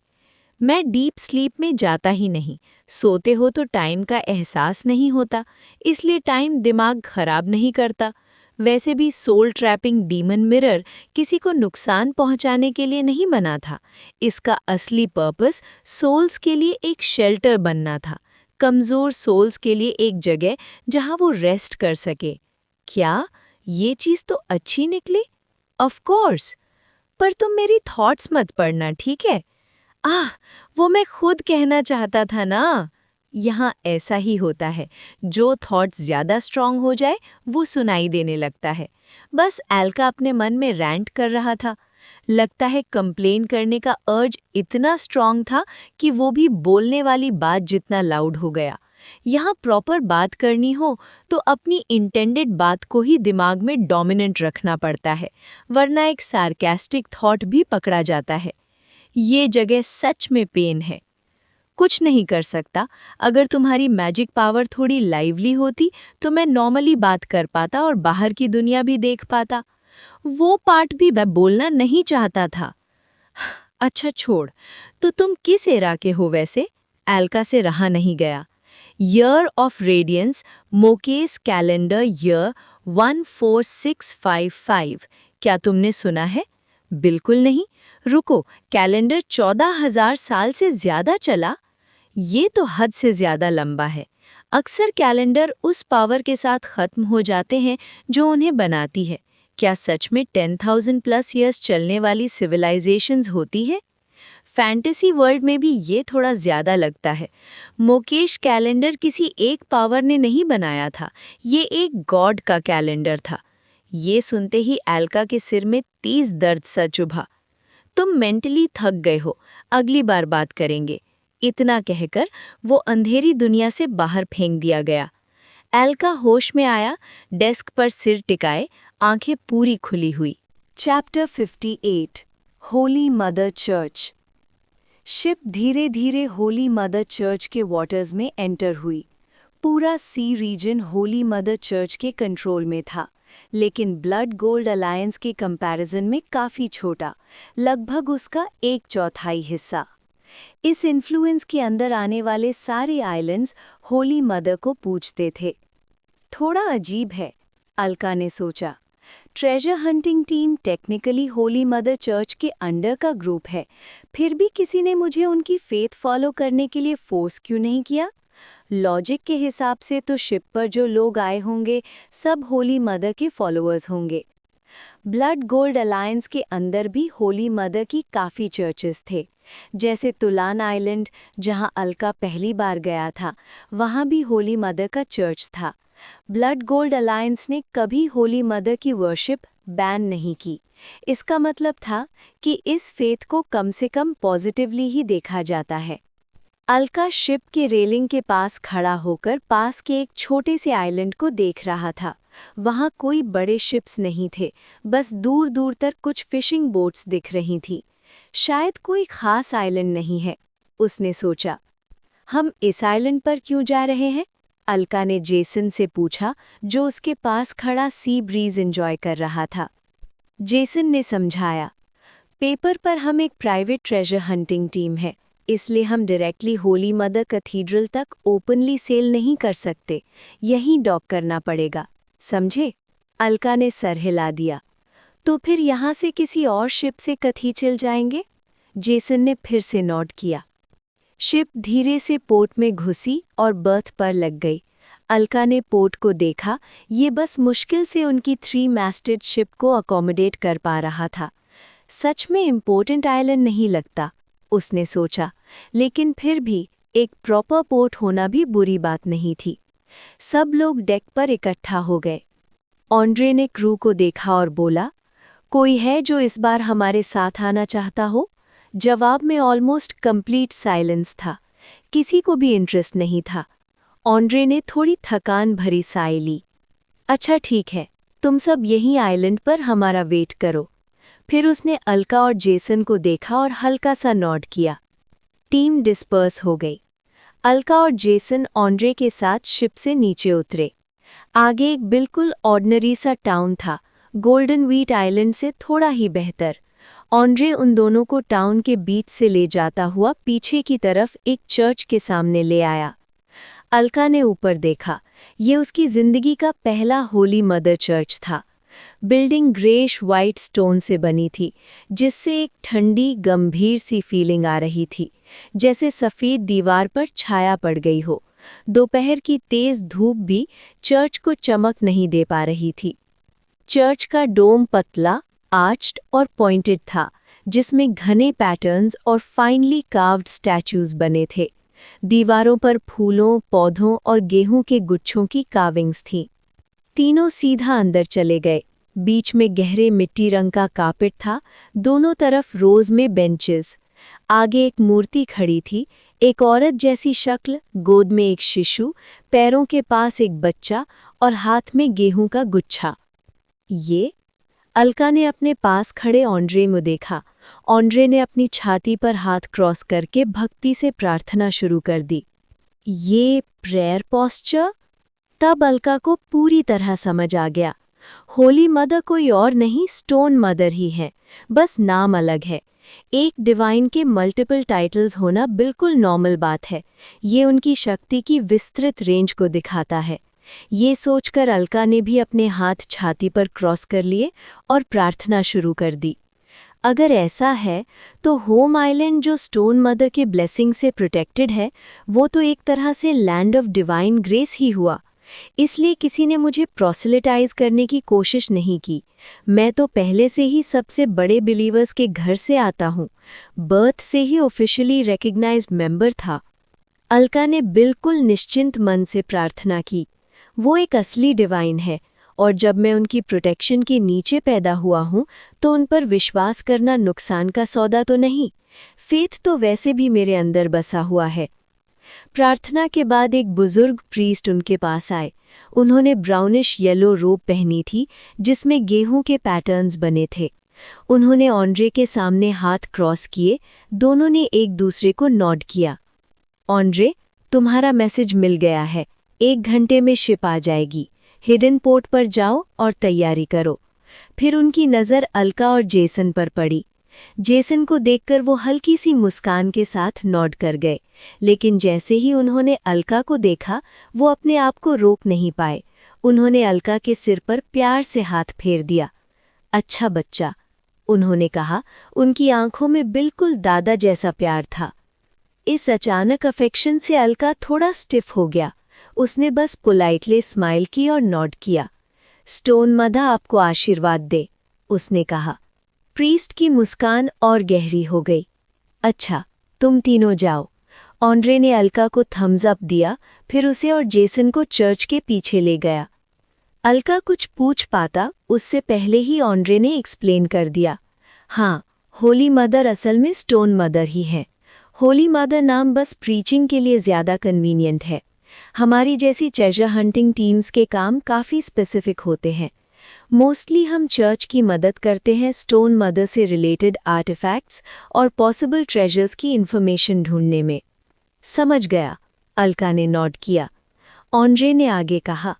मैं डीप स्लीप में जाता ही नहीं। सोते हो तो टाइम का एहसास नहीं होता, इसलिए टाइम दिमाग खराब नहीं करता। वैसे भी सोल ट्रैपिंग डीमन मिरर किसी को नुकसान पहुंचाने के लिए नहीं बना था। इसका असली पर्पस सोल्स के लिए एक शेल्टर बनना था, कमज़ोर सोल्स के लिए एक जगह जहां वो रेस्ट कर सके। क्या ये चीज़ तो अच्छी निकली? Of course. पर तुम मेरी थॉट्स मत पढ़ना, ठीक है? आह, वो मैं खुद कहना चाहता था ना। यहाँ ऐसा ही होता है, जो थॉट्स ज़्यादा स्ट्रांग हो जाए वो सुनाई देने लगता है। बस एल्का अपने मन में रैंट कर रहा था। लगता है कंप्लेन करने का अर्ज इतना स्ट्रांग था कि वो भी बोलने वाली बात जितना लाउड हो गया। यहाँ प्रॉपर बात करनी हो तो अपनी इंटेंडेड बात को ही दिमाग में डोमिनेंट रखना पड़ता है, वरना एक सार्केस्टिक थॉट भी पकड़ा जाता है। ये जगह सच में पेन है। कुछ नहीं कर सकता। अगर तुम्हारी मैजिक पावर थोड़ी लाइवली होती तो मैं नॉर्मली बात कर पाता और बाहर की दुनिया भी देख पाता। वो पार्ट भी मैं बोलना नहीं चाहता था। अच्छा छोड़, तो तुम किस एरा के हो वैसे? एल्का से रहा नहीं गया। ईयर ऑफ रेडियंस, मोकेस कैलेंडर ईयर 14655। क्या तुमने सुना है? बिल्कुल नहीं। रुको, कैलेंडर 14,000 साल से ज्यादा चला? ये तो हद से ज्यादा लंबा है। अक्सर कैलेंडर उस पावर के साथ खत्म हो जाते हैं जो उन्हें बनाती है। क्या सच में 10,000 प्लस ईयर्स चलने वाली सिविलाइजेशंस होती है? फैंटेसी वर्ल्ड में भी ये थोड़ा ज्यादा लगता है। मोकेश कैलेंडर किसी एक पावर ने नहीं बनाया था, ये एक गॉड का कैलेंडर था। ये सुनते ही एल्का के सिर में तेज दर्द सा चुभा। तुम मेंटली थक गए हो, अगली बार बात करेंगे। इतना कहकर वो अंधेरी दुनिया से बाहर फेंक दिया गया। एल्का होश में आया, डेस्क पर सिर टिकाए, आंखें पूरी खुली हुई। Chapter 58 Holi mother church. Ship धीरे धीरे होली मदर चर्च के वाटर्स में एंटर हुई। पूरा सी रीजन होली मदर चर्च के कंट्रोल में था, लेकिन ब्लड गोल्ड अलायंस के कंपैरिजन में काफ़ी छोटा, लगभग उसका 1/4 हिस्सा। इस इन्फ्लुएंस के अंदर आने वाले सारे आइलैंड्स होली मदर को पूजते थे। थोड़ा अजीब है, अल्का ने सोचा। Treasure hunting team technically Holi mother church के अंडर का ग्रुप है, फिर भी किसी ने मुझे उनकी फेथ फॉलो करने के लिए फोर्स क्यों नहीं किया? लॉजिक के हिसाब से तो शिप पर जो लोग आए होंगे सब होली मदर के फॉलोअर्स होंगे। ब्लड गोल्ड अलायंस के अंदर भी होली मदर की काफ़ी चर्चेस थे, जैसे तुलान आइलैंड जहां अल्का पहली बार गया था, वहां भी होली मदर का चर्च था। ब्लड गोल्ड अलायंस ने कभी होली मदर की वर्शिप बैन नहीं की। इसका मतलब था कि इस फेथ को कम से कम पॉजिटिवली ही देखा जाता है। अल्का शिप के रेलिंग के पास खड़ा होकर पास के एक छोटे से आइलैंड को देख रहा था। वहां कोई बड़े शिप्स नहीं थे, बस दूर दूर तक कुछ फिशिंग बोट्स दिख रही थी। शायद कोई खास आइलैंड नहीं है, उसने सोचा। हम इस आइलैंड पर क्यों जा रहे हैं? अल्का ने जेसन से पूछा, जो उसके पास खड़ा सी ब्रीज एंजॉय कर रहा था। जेसन ने समझाया, पेपर पर हम एक प्राइवेट ट्रेजर हंटिंग टीम है, इसलिए हम डायरेक्टली होली मदर कैथीड्रल तक ओपनली सेल नहीं कर सकते, यहीं डॉक करना पड़ेगा, समझे? अल्का ने सर हिला दिया। तो फिर यहाँ से किसी और शिप से कैथीड्रल जाएंगे? जेसन ने फिर से नोट किया। शिप धीरे से पोर्ट में घुसी और बर्थ पर लग गई। अल्का ने पोर्ट को देखा, ये बस मुश्किल से उनकी 3 मास्टेड शिप को अकोमोडेट कर पा रहा था। सच में इम्पोर्टेंट आइलैंड नहीं लगता, उसने सोचा, लेकिन फिर भी एक प्रॉपर पोर्ट होना भी बुरी बात नहीं थी। सब लोग डेक पर इकट्ठा हो गए। ऑन्ड्रे ने क्रू को देखा और बोला, कोई है जो इस बार हमारे साथ आना चाहता हो? जवाब में ऑलमोस्ट कंप्लीट साइलेंस था, किसी को भी इंटरेस्ट नहीं था। ऑन्ड्रे ने थोड़ी थकान भरी साई ली। अच्छा ठीक है, तुम सब यहीं आइलैंड पर हमारा वेट करो। फिर उसने अल्का और जेसन को देखा और हल्का सा नॉड किया। टीम डिस्पर्स हो गई। अल्का और जेसन ऑन्ड्रे के साथ शिप से नीचे उतरे। आगे एक बिल्कुल ऑर्डिनरी सा टाउन था, गोल्डन व्हीट आइलैंड से थोड़ा ही बेहतर। ऑन्ड्रे उन दोनों को टाउन के बीच से ले जाता हुआ पीछे की तरफ एक चर्च के सामने ले आया। अल्का ने ऊपर देखा, ये उसकी जिंदगी का पहला होली मदर चर्च था। बिल्डिंग ग्रेश वाइट स्टोन से बनी थी, जिससे एक ठंडी गंभीर सी फीलिंग आ रही थी, जैसे सफ़ेद दीवार पर छाया पड़ गई हो। दोपहर की तेज धूप भी चर्च को चमक नहीं दे पा रही थी। चर्च का डोम पतला, आर्च्ड और पॉइंटेड था, जिसमें घने पैटर्न्स और फाइनली कार्व्ड स्टैचूज बने थे। दीवारों पर फूलों, पौधों और गेहूं के गुच्छों की कार्विंग्स थीं। तीनों सीधा अंदर चले गए। बीच में गहरे मिट्टी रंग का कार्पेट था, दोनों तरफ रोज में बेंचेस। आगे एक मूर्ति खड़ी थी, एक औरत जैसी शक्ल, गोद में एक शिशु, पैरों के पास एक बच्चा और हाथ में गेहूं का गुच्छा। ये? अलका ने अपने पास खड़े ऑन्ड्रे में देखा। ऑन्ड्रे ने अपनी छाती पर हाथ क्रॉस करके भक्ति से प्रार्थना शुरू कर दी। ये प्रेयर पोस्चर? तब अलका को पूरी तरह समझ आ गया। होली मदर कोई और नहीं, स्टोन मदर ही है, बस नाम अलग है। एक डिवाइन के मल्टीपल टाइटल्स होना बिल्कुल नॉर्मल बात है। ये उनकी शक्ति की विस्तृत रेंज को दिखाता है। ये सोचकर अलका ने भी अपने हाथ छाती पर क्रॉस कर लिए और प्रार्थना शुरू कर दी। अगर ऐसा है तो होम आइलैंड, जो स्टोन मदर के ब्लेसिंग से प्रोटेक्टेड है, वो तो एक तरह से लैंड ऑफ डिवाइन ग्रेस ही हुआ। इसलिए किसी ने मुझे प्रोसेलिटाइज करने की कोशिश नहीं की। मैं तो पहले से ही सबसे बड़े बिलीवर्स के घर से आता हूँ, बर्थ से ही ऑफिशियली रिकग्नाइज्ड मेंबर था। अलका ने बिल्कुल निश्चिंत मन से प्रार्थना की। वो एक असली डिवाइन है, और जब मैं उनकी प्रोटेक्शन के नीचे पैदा हुआ हूँ तो उन पर विश्वास करना नुकसान का सौदा तो नहीं। फेथ तो वैसे भी मेरे अंदर बसा हुआ है। प्रार्थना के बाद एक बुजुर्ग प्रीस्ट उनके पास आए। उन्होंने ब्राउनिश येलो रोब पहनी थी, जिसमें गेहूं के पैटर्न्स बने थे। उन्होंने ऑन्ड्रे के सामने हाथ क्रॉस किए। दोनों ने एक दूसरे को नॉड किया। ऑन्ड्रे, तुम्हारा मैसेज मिल गया है। 1 घंटे में शिप आ जाएगी। हिडन पोर्ट पर जाओ और तैयारी करो। फिर उनकी नज़र अलका और जेसन पर पड़ी। जेसन को देखकर वो हल्की सी मुस्कान के साथ नॉड कर गए, लेकिन जैसे ही उन्होंने अलका को देखा, वो अपने आप को रोक नहीं पाए। उन्होंने अलका के सिर पर प्यार से हाथ फेर दिया। अच्छा बच्चा, उन्होंने कहा। उनकी आंखों में बिल्कुल दादा जैसा प्यार था। इस अचानक अफेक्शन से अलका थोड़ा स्टिफ हो गया। उसने बस पोलाइटली स्माइल की और नॉड किया। स्टोन मदर आपको आशीर्वाद दे, उसने कहा। प्रीस्ट की मुस्कान और गहरी हो गई। अच्छा, तुम तीनों जाओ। ऑन्ड्रे ने अलका को थम्स अप दिया, फिर उसे और जेसन को चर्च के पीछे ले गया। अलका कुछ पूछ पाता उससे पहले ही ऑन्ड्रे ने एक्सप्लेन कर दिया। हाँ, होली मदर असल में स्टोन मदर ही है। होली मदर नाम बस प्रीचिंग के लिए ज़्यादा कन्वीनियंट है। हमारी जैसी ट्रेजर हंटिंग टीम्स के काम काफ़ी स्पेसिफिक होते हैं। मोस्टली हम चर्च की मदद करते हैं स्टोन मदर से रिलेटेड आर्टिफैक्ट्स और पॉसिबल ट्रेजर्स की इन्फॉर्मेशन ढूंढने में। समझ गया, अलका ने नॉड किया। ऑन्ड्रे ने आगे कहा,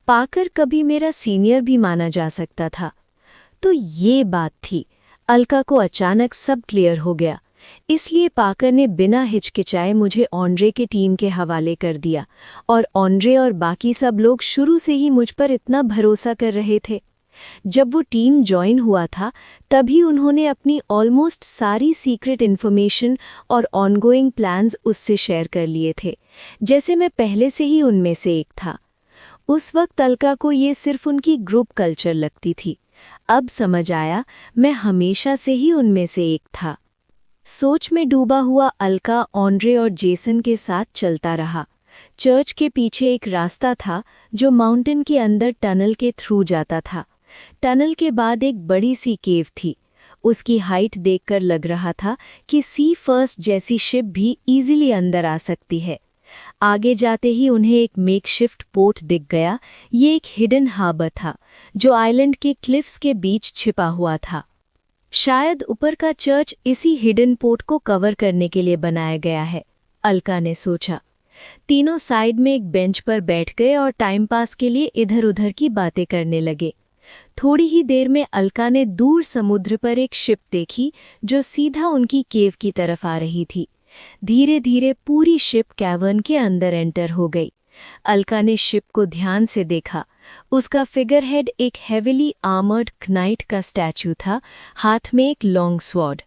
पाकर कभी मेरा सीनियर भी माना जा सकता था। तो ये बात थी। अलका को अचानक सब क्लियर हो गया। इसलिए पाकर ने बिना हिचकिचाए मुझे ऑन्ड्रे के टीम के हवाले कर दिया, और ऑन्ड्रे और बाकी सब लोग शुरू से ही मुझ पर इतना भरोसा कर रहे थे। जब वो टीम ज्वाइन हुआ था, तभी उन्होंने अपनी ऑलमोस्ट सारी सीक्रेट इन्फॉर्मेशन और ऑनगोइंग प्लान्स उससे शेयर कर लिए थे, जैसे मैं पहले से ही उनमें से एक था। उस वक्त अलका को ये सिर्फ उनकी ग्रुप कल्चर लगती थी। अब समझ आया, मैं हमेशा से ही उनमें से एक था। सोच में डूबा हुआ अलका ऑन्ड्रे और जेसन के साथ चलता रहा। चर्च के पीछे एक रास्ता था जो माउंटेन के अंदर टनल के थ्रू जाता था। टनल के बाद एक बड़ी सी केव थी। उसकी हाइट देखकर लग रहा था कि सी फर्स्ट जैसी शिप भी इजीली अंदर आ सकती है। आगे जाते ही उन्हें एक मेकशिफ्ट पोर्ट दिख गया। ये एक हिडन हार्बर था जो आइलैंड के क्लिफ्स के बीच छिपा हुआ था। शायद ऊपर का चर्च इसी हिडन पोर्ट को कवर करने के लिए बनाया गया है, अलका ने सोचा। तीनों साइड में एक बेंच पर बैठ गए और टाइम पास के लिए इधर उधर की बातें करने लगे। थोड़ी ही देर में अलका ने दूर समुद्र पर एक शिप देखी जो सीधा उनकी केव की तरफ आ रही थी। धीरे धीरे पूरी शिप कैवर्न के अंदर एंटर हो गई। अलका ने शिप को ध्यान से देखा। उसका फिगर हेड एक हेविली आर्मर्ड नाइट का स्टैचू था, हाथ में एक लॉन्ग स्वॉर्ड।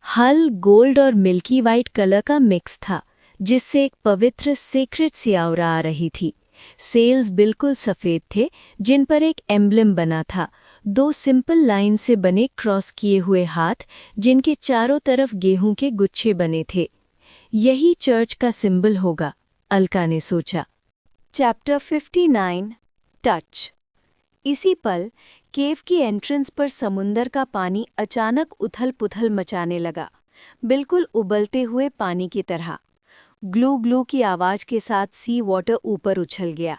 हल गोल्ड और मिल्की वाइट कलर का मिक्स था, जिससे एक पवित्र सीक्रेट सी ऑरा आ रही थी। सेल्स बिल्कुल सफ़ेद थे, जिन पर एक एम्ब्लम बना था, 2 सिंपल लाइन से बने क्रॉस किए हुए हाथ, जिनके चारों तरफ गेहूं के गुच्छे बने थे। यही चर्च का सिंबल होगा, अलका ने सोचा। Chapter 59 touch. इसी पल केव की एंट्रेंस पर समुंदर का पानी अचानक उथल-पुथल मचाने लगा, बिल्कुल उबलते हुए पानी की तरह। ग्लू ग्लू की आवाज के साथ सी वाटर ऊपर उछल गया।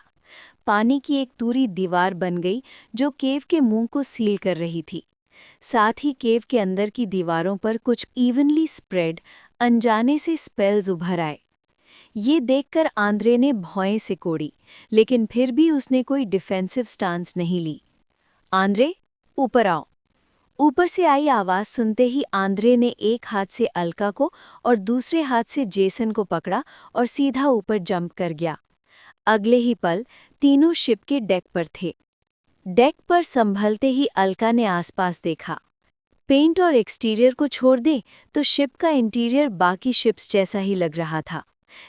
पानी की एक दूरी दीवार बन गई जो केव के मुंह को सील कर रही थी। साथ ही केव के अंदर की दीवारों पर कुछ इवनली स्प्रेड अनजाने से स्पेल्स उभर आए। ये देखकर आंद्रे ने भौएं से कोड़ी, लेकिन फिर भी उसने कोई डिफेंसिव स्टांस नहीं ली। आंद्रे, ऊपर आओ। ऊपर से आई आवाज सुनते ही आंद्रे ने एक हाथ से अलका को और दूसरे हाथ से जेसन को पकड़ा और सीधा ऊपर जंप कर गया। अगले ही पल तीनों शिप के डेक पर थे। डेक पर संभलते ही अलका ने आसपास देखा। पेंट और एक्सटीरियर को छोड़ दे तो शिप का इंटीरियर बाकी शिप्स जैसा ही लग रहा था,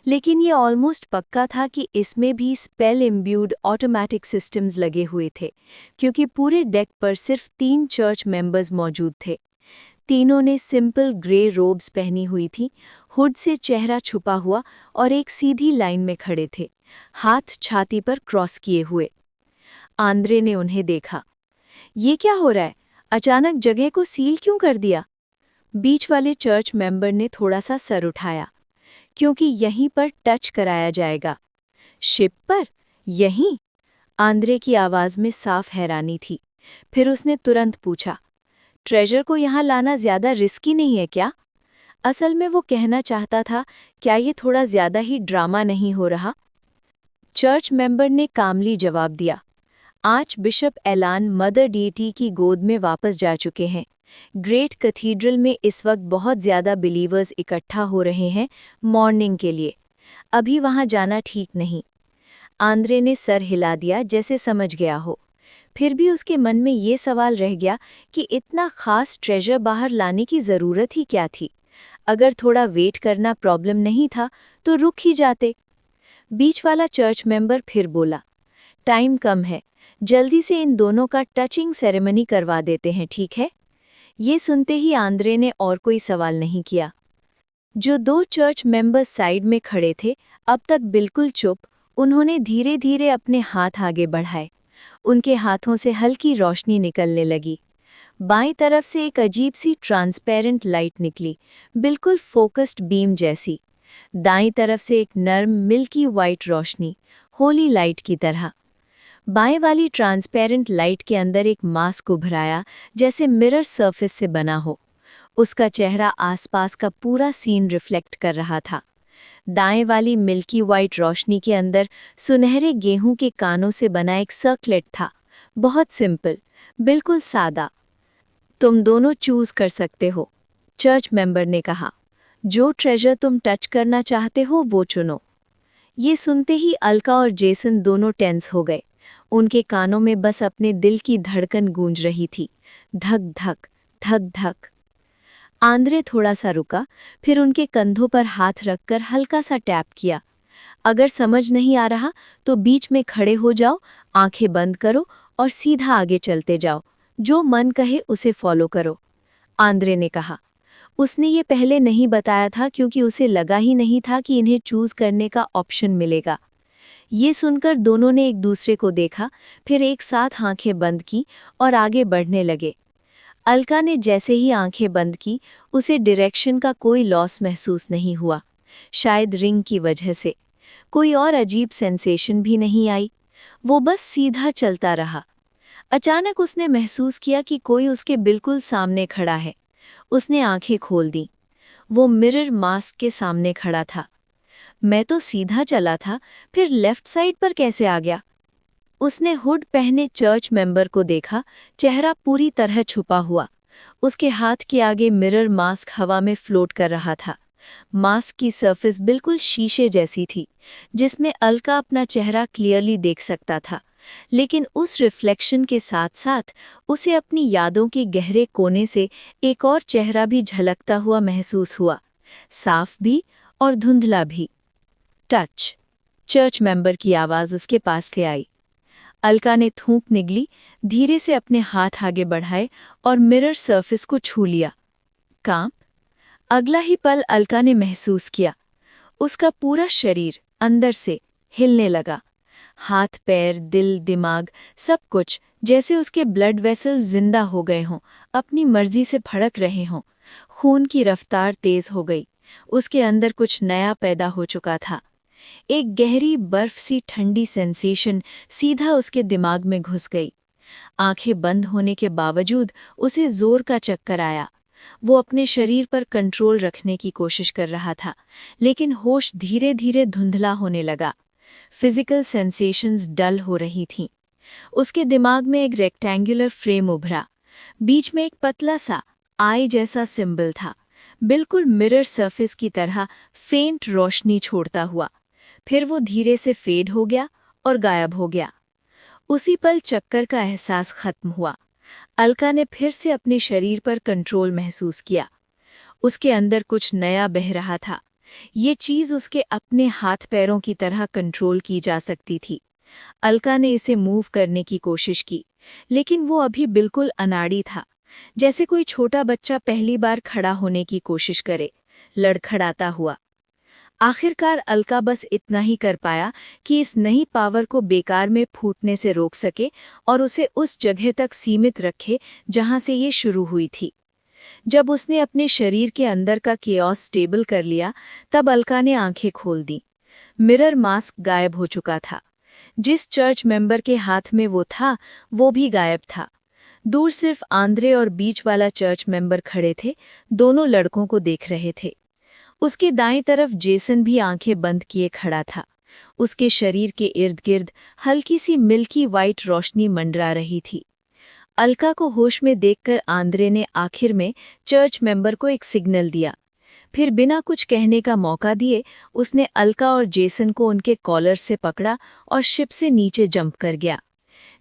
लेकिन ये ऑलमोस्ट पक्का था कि इसमें भी स्पेल इम्ब्यूड ऑटोमेटिक सिस्टम्स लगे हुए थे, क्योंकि पूरे डेक पर सिर्फ 3 चर्च मेंबर्स मौजूद थे। तीनों ने सिंपल ग्रे रोब्स पहनी हुई थी, हुड से चेहरा छुपा हुआ और एक सीधी लाइन में खड़े थे, हाथ छाती पर क्रॉस किए हुए। आंद्रे ने उन्हें देखा। ये क्या हो रहा है? अचानक जगह को सील क्यों कर दिया? बीच वाले चर्च मेंबर ने थोड़ा सा सर उठाया। क्योंकि यहीं पर टच कराया जाएगा। शिप पर? यहीं? आंद्रे की आवाज में साफ हैरानी थी। फिर उसने तुरंत पूछा, ट्रेजर को यहाँ लाना ज्यादा रिस्की नहीं है क्या? असल में वो कहना चाहता था, क्या ये थोड़ा ज्यादा ही ड्रामा नहीं हो रहा? चर्च मेंबर ने कामली जवाब दिया, आज बिशप एलान मदर डीटी की गोद में वापस जा चुके हैं। ग्रेट कैथीड्रल में इस वक्त बहुत ज़्यादा बिलीवर्स इकट्ठा हो रहे हैं मॉर्निंग के लिए। अभी वहाँ जाना ठीक नहीं। आंद्रे ने सर हिला दिया जैसे समझ गया हो। फिर भी उसके मन में ये सवाल रह गया कि इतना खास ट्रेजर बाहर लाने की ज़रूरत ही क्या थी? अगर थोड़ा वेट करना प्रॉब्लम नहीं था तो रुक ही जाते। बीच वाला चर्च मेंबर फिर बोला, टाइम कम है, जल्दी से इन दोनों का टचिंग सेरेमनी करवा देते हैं, ठीक है? ये सुनते ही आंद्रे ने और कोई सवाल नहीं किया। जो 2 चर्च मेंबर्स साइड में खड़े थे, अब तक बिल्कुल चुप, उन्होंने धीरे धीरे अपने हाथ आगे बढ़ाए। उनके हाथों से हल्की रोशनी निकलने लगी। बाईं तरफ से एक अजीब सी ट्रांसपेरेंट लाइट निकली, बिल्कुल फोकस्ड बीम जैसी। दाईं तरफ से एक नर्म मिल्की वाइट रोशनी, होली लाइट की तरह। बाएं वाली ट्रांसपेरेंट लाइट के अंदर एक मास्क उभराया, जैसे मिरर सरफेस से बना हो। उसका चेहरा आसपास का पूरा सीन रिफ्लेक्ट कर रहा था। दाएं वाली मिल्की वाइट रोशनी के अंदर सुनहरे गेहूं के कानों से बना एक सर्कलेट था, बहुत सिंपल, बिल्कुल सादा। तुम दोनों चूज कर सकते हो, चर्च मेंबर ने कहा। जो ट्रेजर तुम टच करना चाहते हो वो चुनो। ये सुनते ही अलका और जेसन दोनों टेंस हो गए। उनके कानों में बस अपने दिल की धड़कन गूंज रही थी, धक धक धक धक। आंद्रे थोड़ा सा रुका, फिर उनके कंधों पर हाथ रखकर हल्का सा टैप किया। अगर समझ नहीं आ रहा तो बीच में खड़े हो जाओ, आंखें बंद करो और सीधा आगे चलते जाओ, जो मन कहे उसे फॉलो करो, आंद्रे ने कहा। उसने ये पहले नहीं बताया था क्योंकि उसे लगा ही नहीं था कि इन्हें चूज करने का ऑप्शन मिलेगा। ये सुनकर दोनों ने एक दूसरे को देखा, फिर एक साथ आंखें बंद की और आगे बढ़ने लगे। अलका ने जैसे ही आंखें बंद की, उसे डायरेक्शन का कोई लॉस महसूस नहीं हुआ, शायद रिंग की वजह से। कोई और अजीब सेंसेशन भी नहीं आई, वो बस सीधा चलता रहा। अचानक उसने महसूस किया कि कोई उसके बिल्कुल सामने खड़ा है। उसने आंखें खोल दी। वो मिरर मास्क के सामने खड़ा था। मैं तो सीधा चला था, फिर लेफ्ट साइड पर कैसे आ गया? उसने हुड पहने चर्च मेंबर को देखा, चेहरा पूरी तरह छुपा हुआ। उसके हाथ के आगे मिरर मास्क हवा में फ्लोट कर रहा था। मास्क की सरफेस बिल्कुल शीशे जैसी थी, जिसमें अलका अपना चेहरा क्लियरली देख सकता था, लेकिन उस रिफ्लेक्शन के साथ साथ उसे अपनी यादों के गहरे कोने से एक और चेहरा भी झलकता हुआ महसूस हुआ, साफ भी और धुंधला भी। टच। चर्च मेंबर की आवाज उसके पास से आई। अलका ने थूक निगली, धीरे से अपने हाथ आगे बढ़ाए और मिरर सरफेस को छू लिया। कांप। अगला ही पल अलका ने महसूस किया, उसका पूरा शरीर अंदर से हिलने लगा। हाथ, पैर, दिल, दिमाग, सब कुछ जैसे उसके ब्लड वेसल जिंदा हो गए हों, अपनी मर्जी से फड़क रहे हों। खून की रफ्तार तेज हो गई। उसके अंदर कुछ नया पैदा हो चुका था। एक गहरी बर्फ सी ठंडी सेंसेशन सीधा उसके दिमाग में घुस गई। आंखें बंद होने के बावजूद उसे जोर का चक्कर आया। वो अपने शरीर पर कंट्रोल रखने की कोशिश कर रहा था, लेकिन होश धीरे धीरे धुंधला होने लगा। फिजिकल सेंसेशंस डल हो रही थीं। उसके दिमाग में एक रेक्टेंगुलर फ्रेम उभरा। बीच में एक पतला सा आई जैसा सिंबल था, बिल्कुल मिरर सरफेस की तरह फेंट रोशनी छोड़ता हुआ। फिर वो धीरे से फेड हो गया और गायब हो गया। उसी पल चक्कर का एहसास खत्म हुआ। अलका ने फिर से अपने शरीर पर कंट्रोल महसूस किया। उसके अंदर कुछ नया बह रहा था। ये चीज उसके अपने हाथ पैरों की तरह कंट्रोल की जा सकती थी। अलका ने इसे मूव करने की कोशिश की, लेकिन वो अभी बिल्कुल अनाड़ी था, जैसे कोई छोटा बच्चा पहली बार खड़ा होने की कोशिश करे, लड़खड़ाता हुआ। आखिरकार अलका बस इतना ही कर पाया कि इस नई पावर को बेकार में फूटने से रोक सके और उसे उस जगह तक सीमित रखे जहां से ये शुरू हुई थी। जब उसने अपने शरीर के अंदर का केओस स्टेबल कर लिया, तब अलका ने आंखें खोल दी। मिरर मास्क गायब हो चुका था। जिस चर्च मेंबर के हाथ में वो था, वो भी गायब था। दूर सिर्फ आंद्रे और बीच वाला चर्च मेंबर खड़े थे, दोनों लड़कों को देख रहे थे। उसके दाईं तरफ जेसन भी आंखें बंद किए खड़ा था। उसके शरीर के इर्द गिर्द हल्की सी मिल्की वाइट रोशनी मंडरा रही थी। अलका को होश में देखकर आंद्रे ने आखिर में चर्च मेंबर को एक सिग्नल दिया। फिर बिना कुछ कहने का मौका दिए उसने अलका और जेसन को उनके कॉलर से पकड़ा और शिप से नीचे जंप कर गया।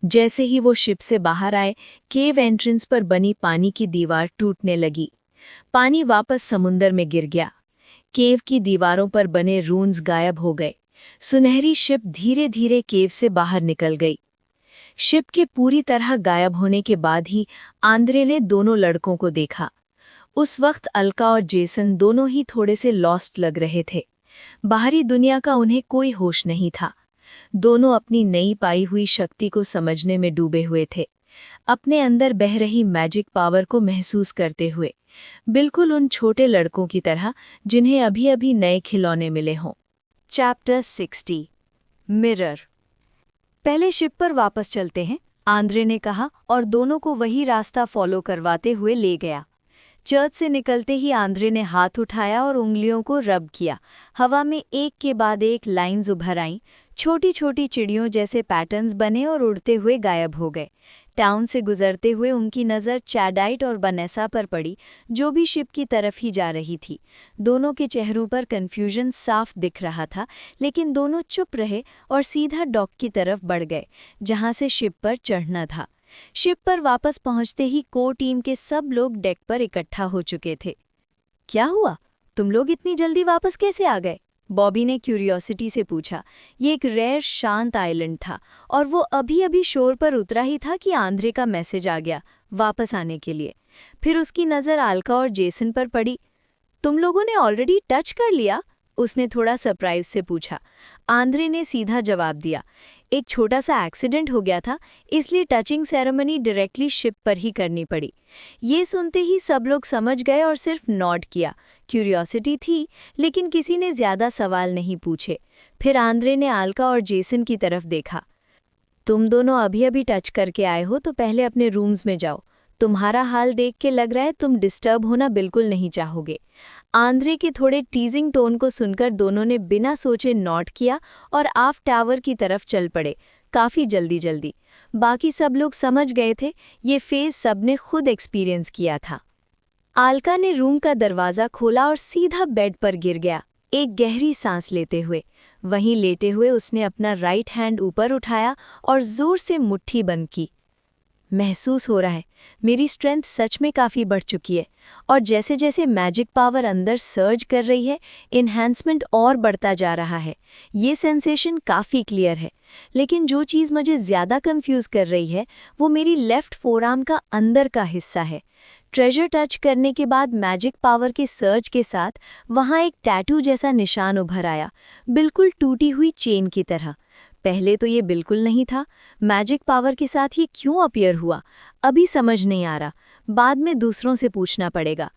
जैसे ही वो शिप से बाहर आए, केव एंट्रेंस पर बनी पानी की दीवार टूटने लगी। पानी वापस समुंदर में गिर गया। केव की दीवारों पर बने रून्स गायब हो गए। सुनहरी शिप धीरे धीरे केव से बाहर निकल गई। शिप के पूरी तरह गायब होने के बाद ही आंद्रे ने दोनों लड़कों को देखा। उस वक्त अलका और जेसन दोनों ही थोड़े से लॉस्ट लग रहे थे। बाहरी दुनिया का उन्हें कोई होश नहीं था। दोनों अपनी नई पाई हुई शक्ति को समझने में डूबे हुए थे, अपने अंदर बह रही मैजिक पावर को महसूस करते हुए, बिल्कुल उन छोटे लड़कों की तरह जिन्हें अभी अभी नए खिलौने मिले हों। Chapter 60 mirror. पहले शिप पर वापस चलते हैं, आंद्रे ने कहा और दोनों को वही रास्ता फॉलो करवाते हुए ले गया। चर्च से निकलते ही आंद्रे ने हाथ उठाया और उंगलियों को रब किया। हवा में एक के बाद एक लाइंस उभर आईं, छोटी छोटी चिड़ियों जैसे पैटर्न्स बने और उड़ते हुए गायब हो गए। टाउन से गुजरते हुए उनकी नज़र चैडाइट और वनेसा पर पड़ी, जो भी शिप की तरफ ही जा रही थी। दोनों के चेहरों पर कन्फ्यूजन साफ दिख रहा था, लेकिन दोनों चुप रहे और सीधा डॉक की तरफ बढ़ गए, जहां से शिप पर चढ़ना था। शिप पर वापस पहुंचते ही कोर टीम के सब लोग डेक पर इकट्ठा हो चुके थे। क्या हुआ? तुम लोग इतनी जल्दी वापस कैसे आ गए? बॉबी ने क्यूरियोसिटी से पूछा। ये एक रेयर शांत आइलैंड था और वो अभी अभी शोर पर उतरा ही था कि आंद्रे का मैसेज आ गया वापस आने के लिए। फिर उसकी नज़र अलका और जेसन पर पड़ी। तुम लोगों ने ऑलरेडी टच कर लिया? उसने थोड़ा सरप्राइज से पूछा। आंद्रे ने सीधा जवाब दिया, एक छोटा सा एक्सीडेंट हो गया था, इसलिए टचिंग सेरेमनी डायरेक्टली शिप पर ही करनी पड़ी। ये सुनते ही सब लोग समझ गए और सिर्फ नॉड किया। क्यूरियोसिटी थी, लेकिन किसी ने ज्यादा सवाल नहीं पूछे। फिर आंद्रे ने अलका और जेसन की तरफ देखा। तुम दोनों अभी अभी टच करके आए हो, तो पहले अपने रूम्स में जाओ। तुम्हारा हाल देख के लग रहा है तुम डिस्टर्ब होना बिल्कुल नहीं चाहोगे। आंद्रे के थोड़े टीजिंग टोन को सुनकर दोनों ने बिना सोचे नॉट किया और आफ टावर की तरफ चल पड़े, काफ़ी जल्दी जल्दी। बाकी सब लोग समझ गए थे, ये फेज सबने खुद एक्सपीरियंस किया था। अलका ने रूम का दरवाज़ा खोला और सीधा बेड पर गिर गया, एक गहरी सांस लेते हुए। वहीं लेटे हुए उसने अपना राइट हैंड ऊपर उठाया और जोर से मुट्ठी बंद की। महसूस हो रहा है मेरी स्ट्रेंथ सच में काफ़ी बढ़ चुकी है और जैसे जैसे मैजिक पावर अंदर सर्ज कर रही है इन्हांसमेंट और बढ़ता जा रहा है। ये सेंसेशन काफ़ी क्लियर है, लेकिन जो चीज़ मुझे ज़्यादा कंफ्यूज कर रही है वो मेरी लेफ्ट फोरआर्म का अंदर का हिस्सा है। ट्रेजर टच करने के बाद मैजिक पावर के सर्ज के साथ वहाँ एक टैटू जैसा निशान उभर आया, बिल्कुल टूटी हुई चेन की तरह। पहले तो ये बिल्कुल नहीं था। मैजिक पावर के साथ ये क्यों अपीयर हुआ अभी समझ नहीं आ रहा, बाद में दूसरों से पूछना पड़ेगा।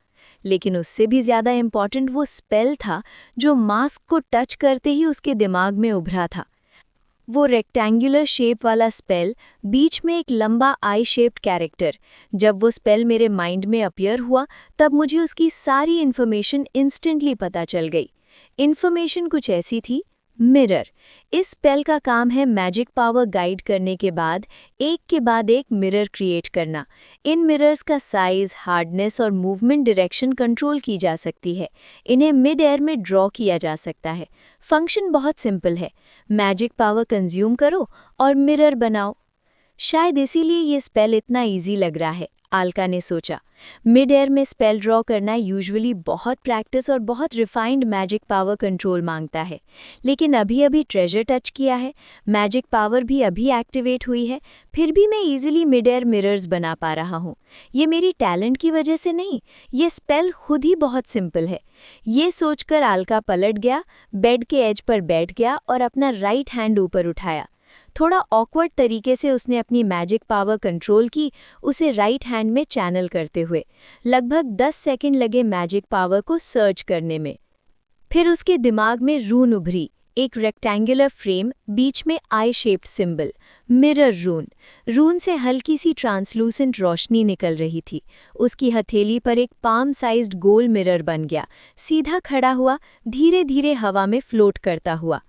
लेकिन उससे भी ज़्यादा इम्पॉर्टेंट वो स्पेल था जो मास्क को टच करते ही उसके दिमाग में उभरा था। वो रेक्टेंगुलर शेप वाला स्पेल, बीच में एक लंबा आई शेप्ड कैरेक्टर। जब वो स्पेल मेरे माइंड में अपीयर हुआ तब मुझे उसकी सारी इन्फॉर्मेशन इंस्टेंटली पता चल गई। इन्फॉर्मेशन कुछ ऐसी थी, मिरर। इस स्पेल का काम है मैजिक पावर गाइड करने के बाद एक मिरर क्रिएट करना। इन मिरर्स का साइज, हार्डनेस और मूवमेंट डायरेक्शन कंट्रोल की जा सकती है। इन्हें मिड एयर में ड्रॉ किया जा सकता है। फंक्शन बहुत सिंपल है, मैजिक पावर कंज्यूम करो और मिरर बनाओ। शायद इसीलिए ये स्पेल इतना इजी लग रहा है, आल्का ने सोचा। मिड एयर में स्पेल ड्रॉ करना यूजुअली बहुत प्रैक्टिस और बहुत रिफाइंड मैजिक पावर कंट्रोल मांगता है, लेकिन अभी ट्रेजर टच किया है, मैजिक पावर भी अभी एक्टिवेट हुई है, फिर भी मैं इजीली मिड एयर मिरर्स बना पा रहा हूँ। ये मेरी टैलेंट की वजह से नहीं, ये स्पेल खुद ही बहुत सिंपल है। ये सोचकर आल्का पलट गया, बेड के एज पर बैठ गया और अपना राइट हैंड ऊपर उठाया। थोड़ा ऑकवर्ड तरीके से उसने अपनी मैजिक पावर कंट्रोल की, उसे राइट हैंड में चैनल करते हुए। लगभग 10 सेकंड लगे मैजिक पावर को सर्च करने में। फिर उसके दिमाग में रून उभरी, एक रेक्टेंगुलर फ्रेम, बीच में आई शेप्ड सिंबल, मिरर रून। रून से हल्की सी ट्रांसलूसेंट रोशनी निकल रही थी। उसकी हथेली पर एक पाम साइज्ड गोल मिरर बन गया, सीधा खड़ा हुआ, धीरे धीरे हवा में फ्लोट करता हुआ।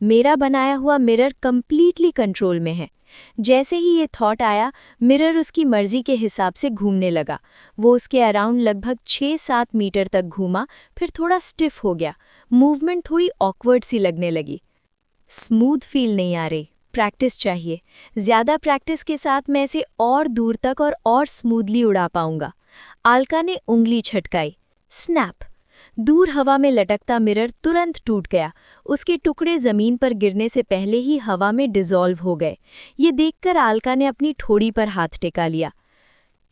मेरा बनाया हुआ मिरर कंप्लीटली कंट्रोल में है। जैसे ही ये थॉट आया, मिरर उसकी मर्जी के हिसाब से घूमने लगा। वो उसके अराउंड लगभग 6-7 मीटर तक घूमा, फिर थोड़ा स्टिफ हो गया। मूवमेंट थोड़ी ऑकवर्ड सी लगने लगी। स्मूथ फील नहीं आ रही, प्रैक्टिस चाहिए। ज़्यादा प्रैक्टिस के साथ मैं इसे और दूर तक और स्मूथली उड़ा पाऊंगा। आल्का ने उंगली छटकाई, स्नैप। दूर हवा में लटकता मिरर तुरंत टूट गया। उसके टुकड़े जमीन पर गिरने से पहले ही हवा में डिसॉल्व हो गए। ये देखकर आल्का ने अपनी ठोड़ी पर हाथ टिका लिया।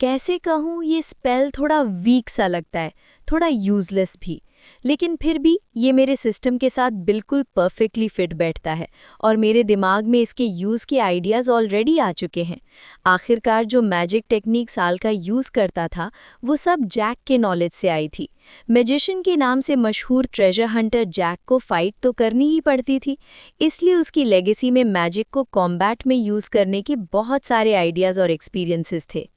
कैसे कहूँ, ये स्पेल थोड़ा वीक सा लगता है, थोड़ा यूजलेस भी, लेकिन फिर भी ये मेरे सिस्टम के साथ बिल्कुल परफेक्टली फिट बैठता है और मेरे दिमाग में इसके यूज़ के आइडियाज़ ऑलरेडी आ चुके हैं। आखिरकार जो मैजिक टेक्निक आल्का यूज़ करता था वो सब जैक के नॉलेज से आई थी। मैजिशियन के नाम से मशहूर ट्रेजर हंटर जैक को फाइट तो करनी ही पड़ती थी, इसलिए उसकी लेगेसी में मैजिक को कॉम्बैट में यूज़ करने के बहुत सारे आइडियाज़ और एक्सपीरियंसेस थे।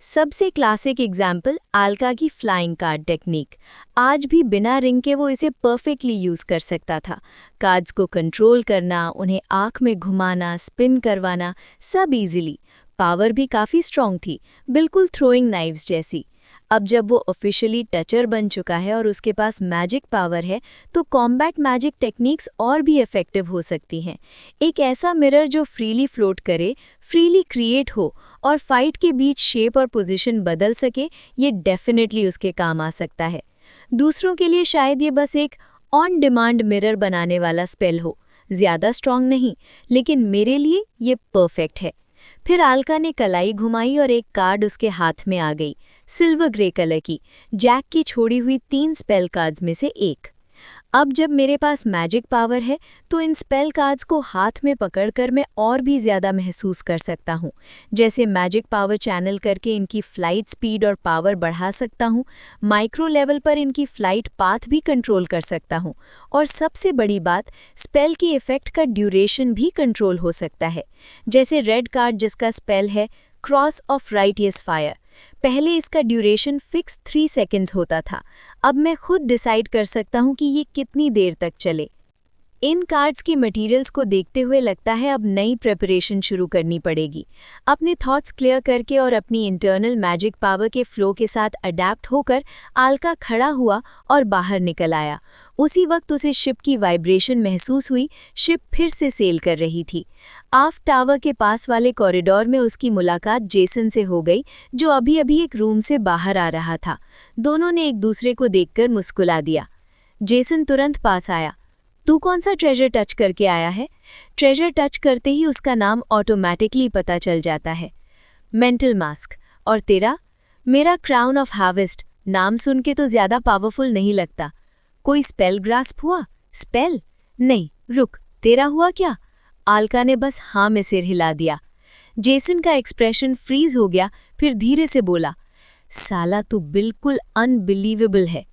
सबसे क्लासिक एग्जाम्पल आल्का की फ्लाइंग कार्ड टेक्निक। आज भी बिना रिंग के वो इसे परफेक्टली यूज़ कर सकता था। कार्ड्स को कंट्रोल करना, उन्हें आँख में घुमाना, स्पिन करवाना, सब इजीली। पावर भी काफ़ी स्ट्रॉन्ग थी, बिल्कुल थ्रोइंग नाइव्स जैसी। अब जब वो ऑफिशियली टचर बन चुका है और उसके पास मैजिक पावर है, तो कॉम्बैट मैजिक टेक्निक्स और भी इफ़ेक्टिव हो सकती हैं। एक ऐसा मिरर जो फ्रीली फ्लोट करे, फ्रीली क्रिएट हो और फाइट के बीच शेप और पोजीशन बदल सके, ये डेफिनेटली उसके काम आ सकता है। दूसरों के लिए शायद ये बस एक ऑन डिमांड मिरर बनाने वाला स्पेल हो, ज़्यादा स्ट्रॉन्ग नहीं, लेकिन मेरे लिए ये परफेक्ट है। फिर आल्का ने कलाई घुमाई और एक कार्ड उसके हाथ में आ गई, सिल्वर ग्रे कलर की, जैक की छोड़ी हुई 3 स्पेल कार्ड्स में से एक। अब जब मेरे पास मैजिक पावर है तो इन स्पेल कार्ड्स को हाथ में पकड़कर मैं और भी ज़्यादा महसूस कर सकता हूँ। जैसे मैजिक पावर चैनल करके इनकी फ़्लाइट स्पीड और पावर बढ़ा सकता हूँ, माइक्रो लेवल पर इनकी फ़्लाइट पाथ भी कंट्रोल कर सकता हूँ, और सबसे बड़ी बात, स्पेल की इफ़ेक्ट का ड्यूरेशन भी कंट्रोल हो सकता है। जैसे रेड कार्ड जिसका स्पेल है क्रॉस ऑफ राइटियस फायर, पहले इसका ड्यूरेशन फिक्स 3 सेकेंड्स होता था, अब मैं खुद डिसाइड कर सकता हूँ कि ये कितनी देर तक चले। इन कार्ड्स के मटेरियल्स को देखते हुए लगता है अब नई प्रिपरेशन शुरू करनी पड़ेगी। अपने थॉट्स क्लियर करके और अपनी इंटरनल मैजिक पावर के फ्लो के साथ अडैप्ट होकर अलका खड़ा हुआ और बाहर निकल आया। उसी वक्त उसे शिप की वाइब्रेशन महसूस हुई। शिप फिर से सेल कर रही थी। आफ्ट टावर के पास वाले कॉरिडोर में उसकी मुलाकात जेसन से हो गई, जो अभी अभी एक रूम से बाहर आ रहा था। दोनों ने एक दूसरे को देखकर मुस्कुरा दिया। जेसन तुरंत पास आया। तू कौन सा ट्रेजर टच करके आया है? ट्रेजर टच करते ही उसका नाम ऑटोमेटिकली पता चल जाता है। Mental mask. और तेरा? मेरा क्राउन ऑफ हार्वेस्ट। नाम सुन के तो ज़्यादा पावरफुल नहीं लगता। कोई स्पेल ग्रास्प हुआ? स्पेल? नहीं, रुक, तेरा हुआ क्या? अलका ने बस हाँ में सिर हिला दिया। जेसन का एक्सप्रेशन फ्रीज हो गया, फिर धीरे से बोला, साला तू बिल्कुल अनबिलीवेबल है।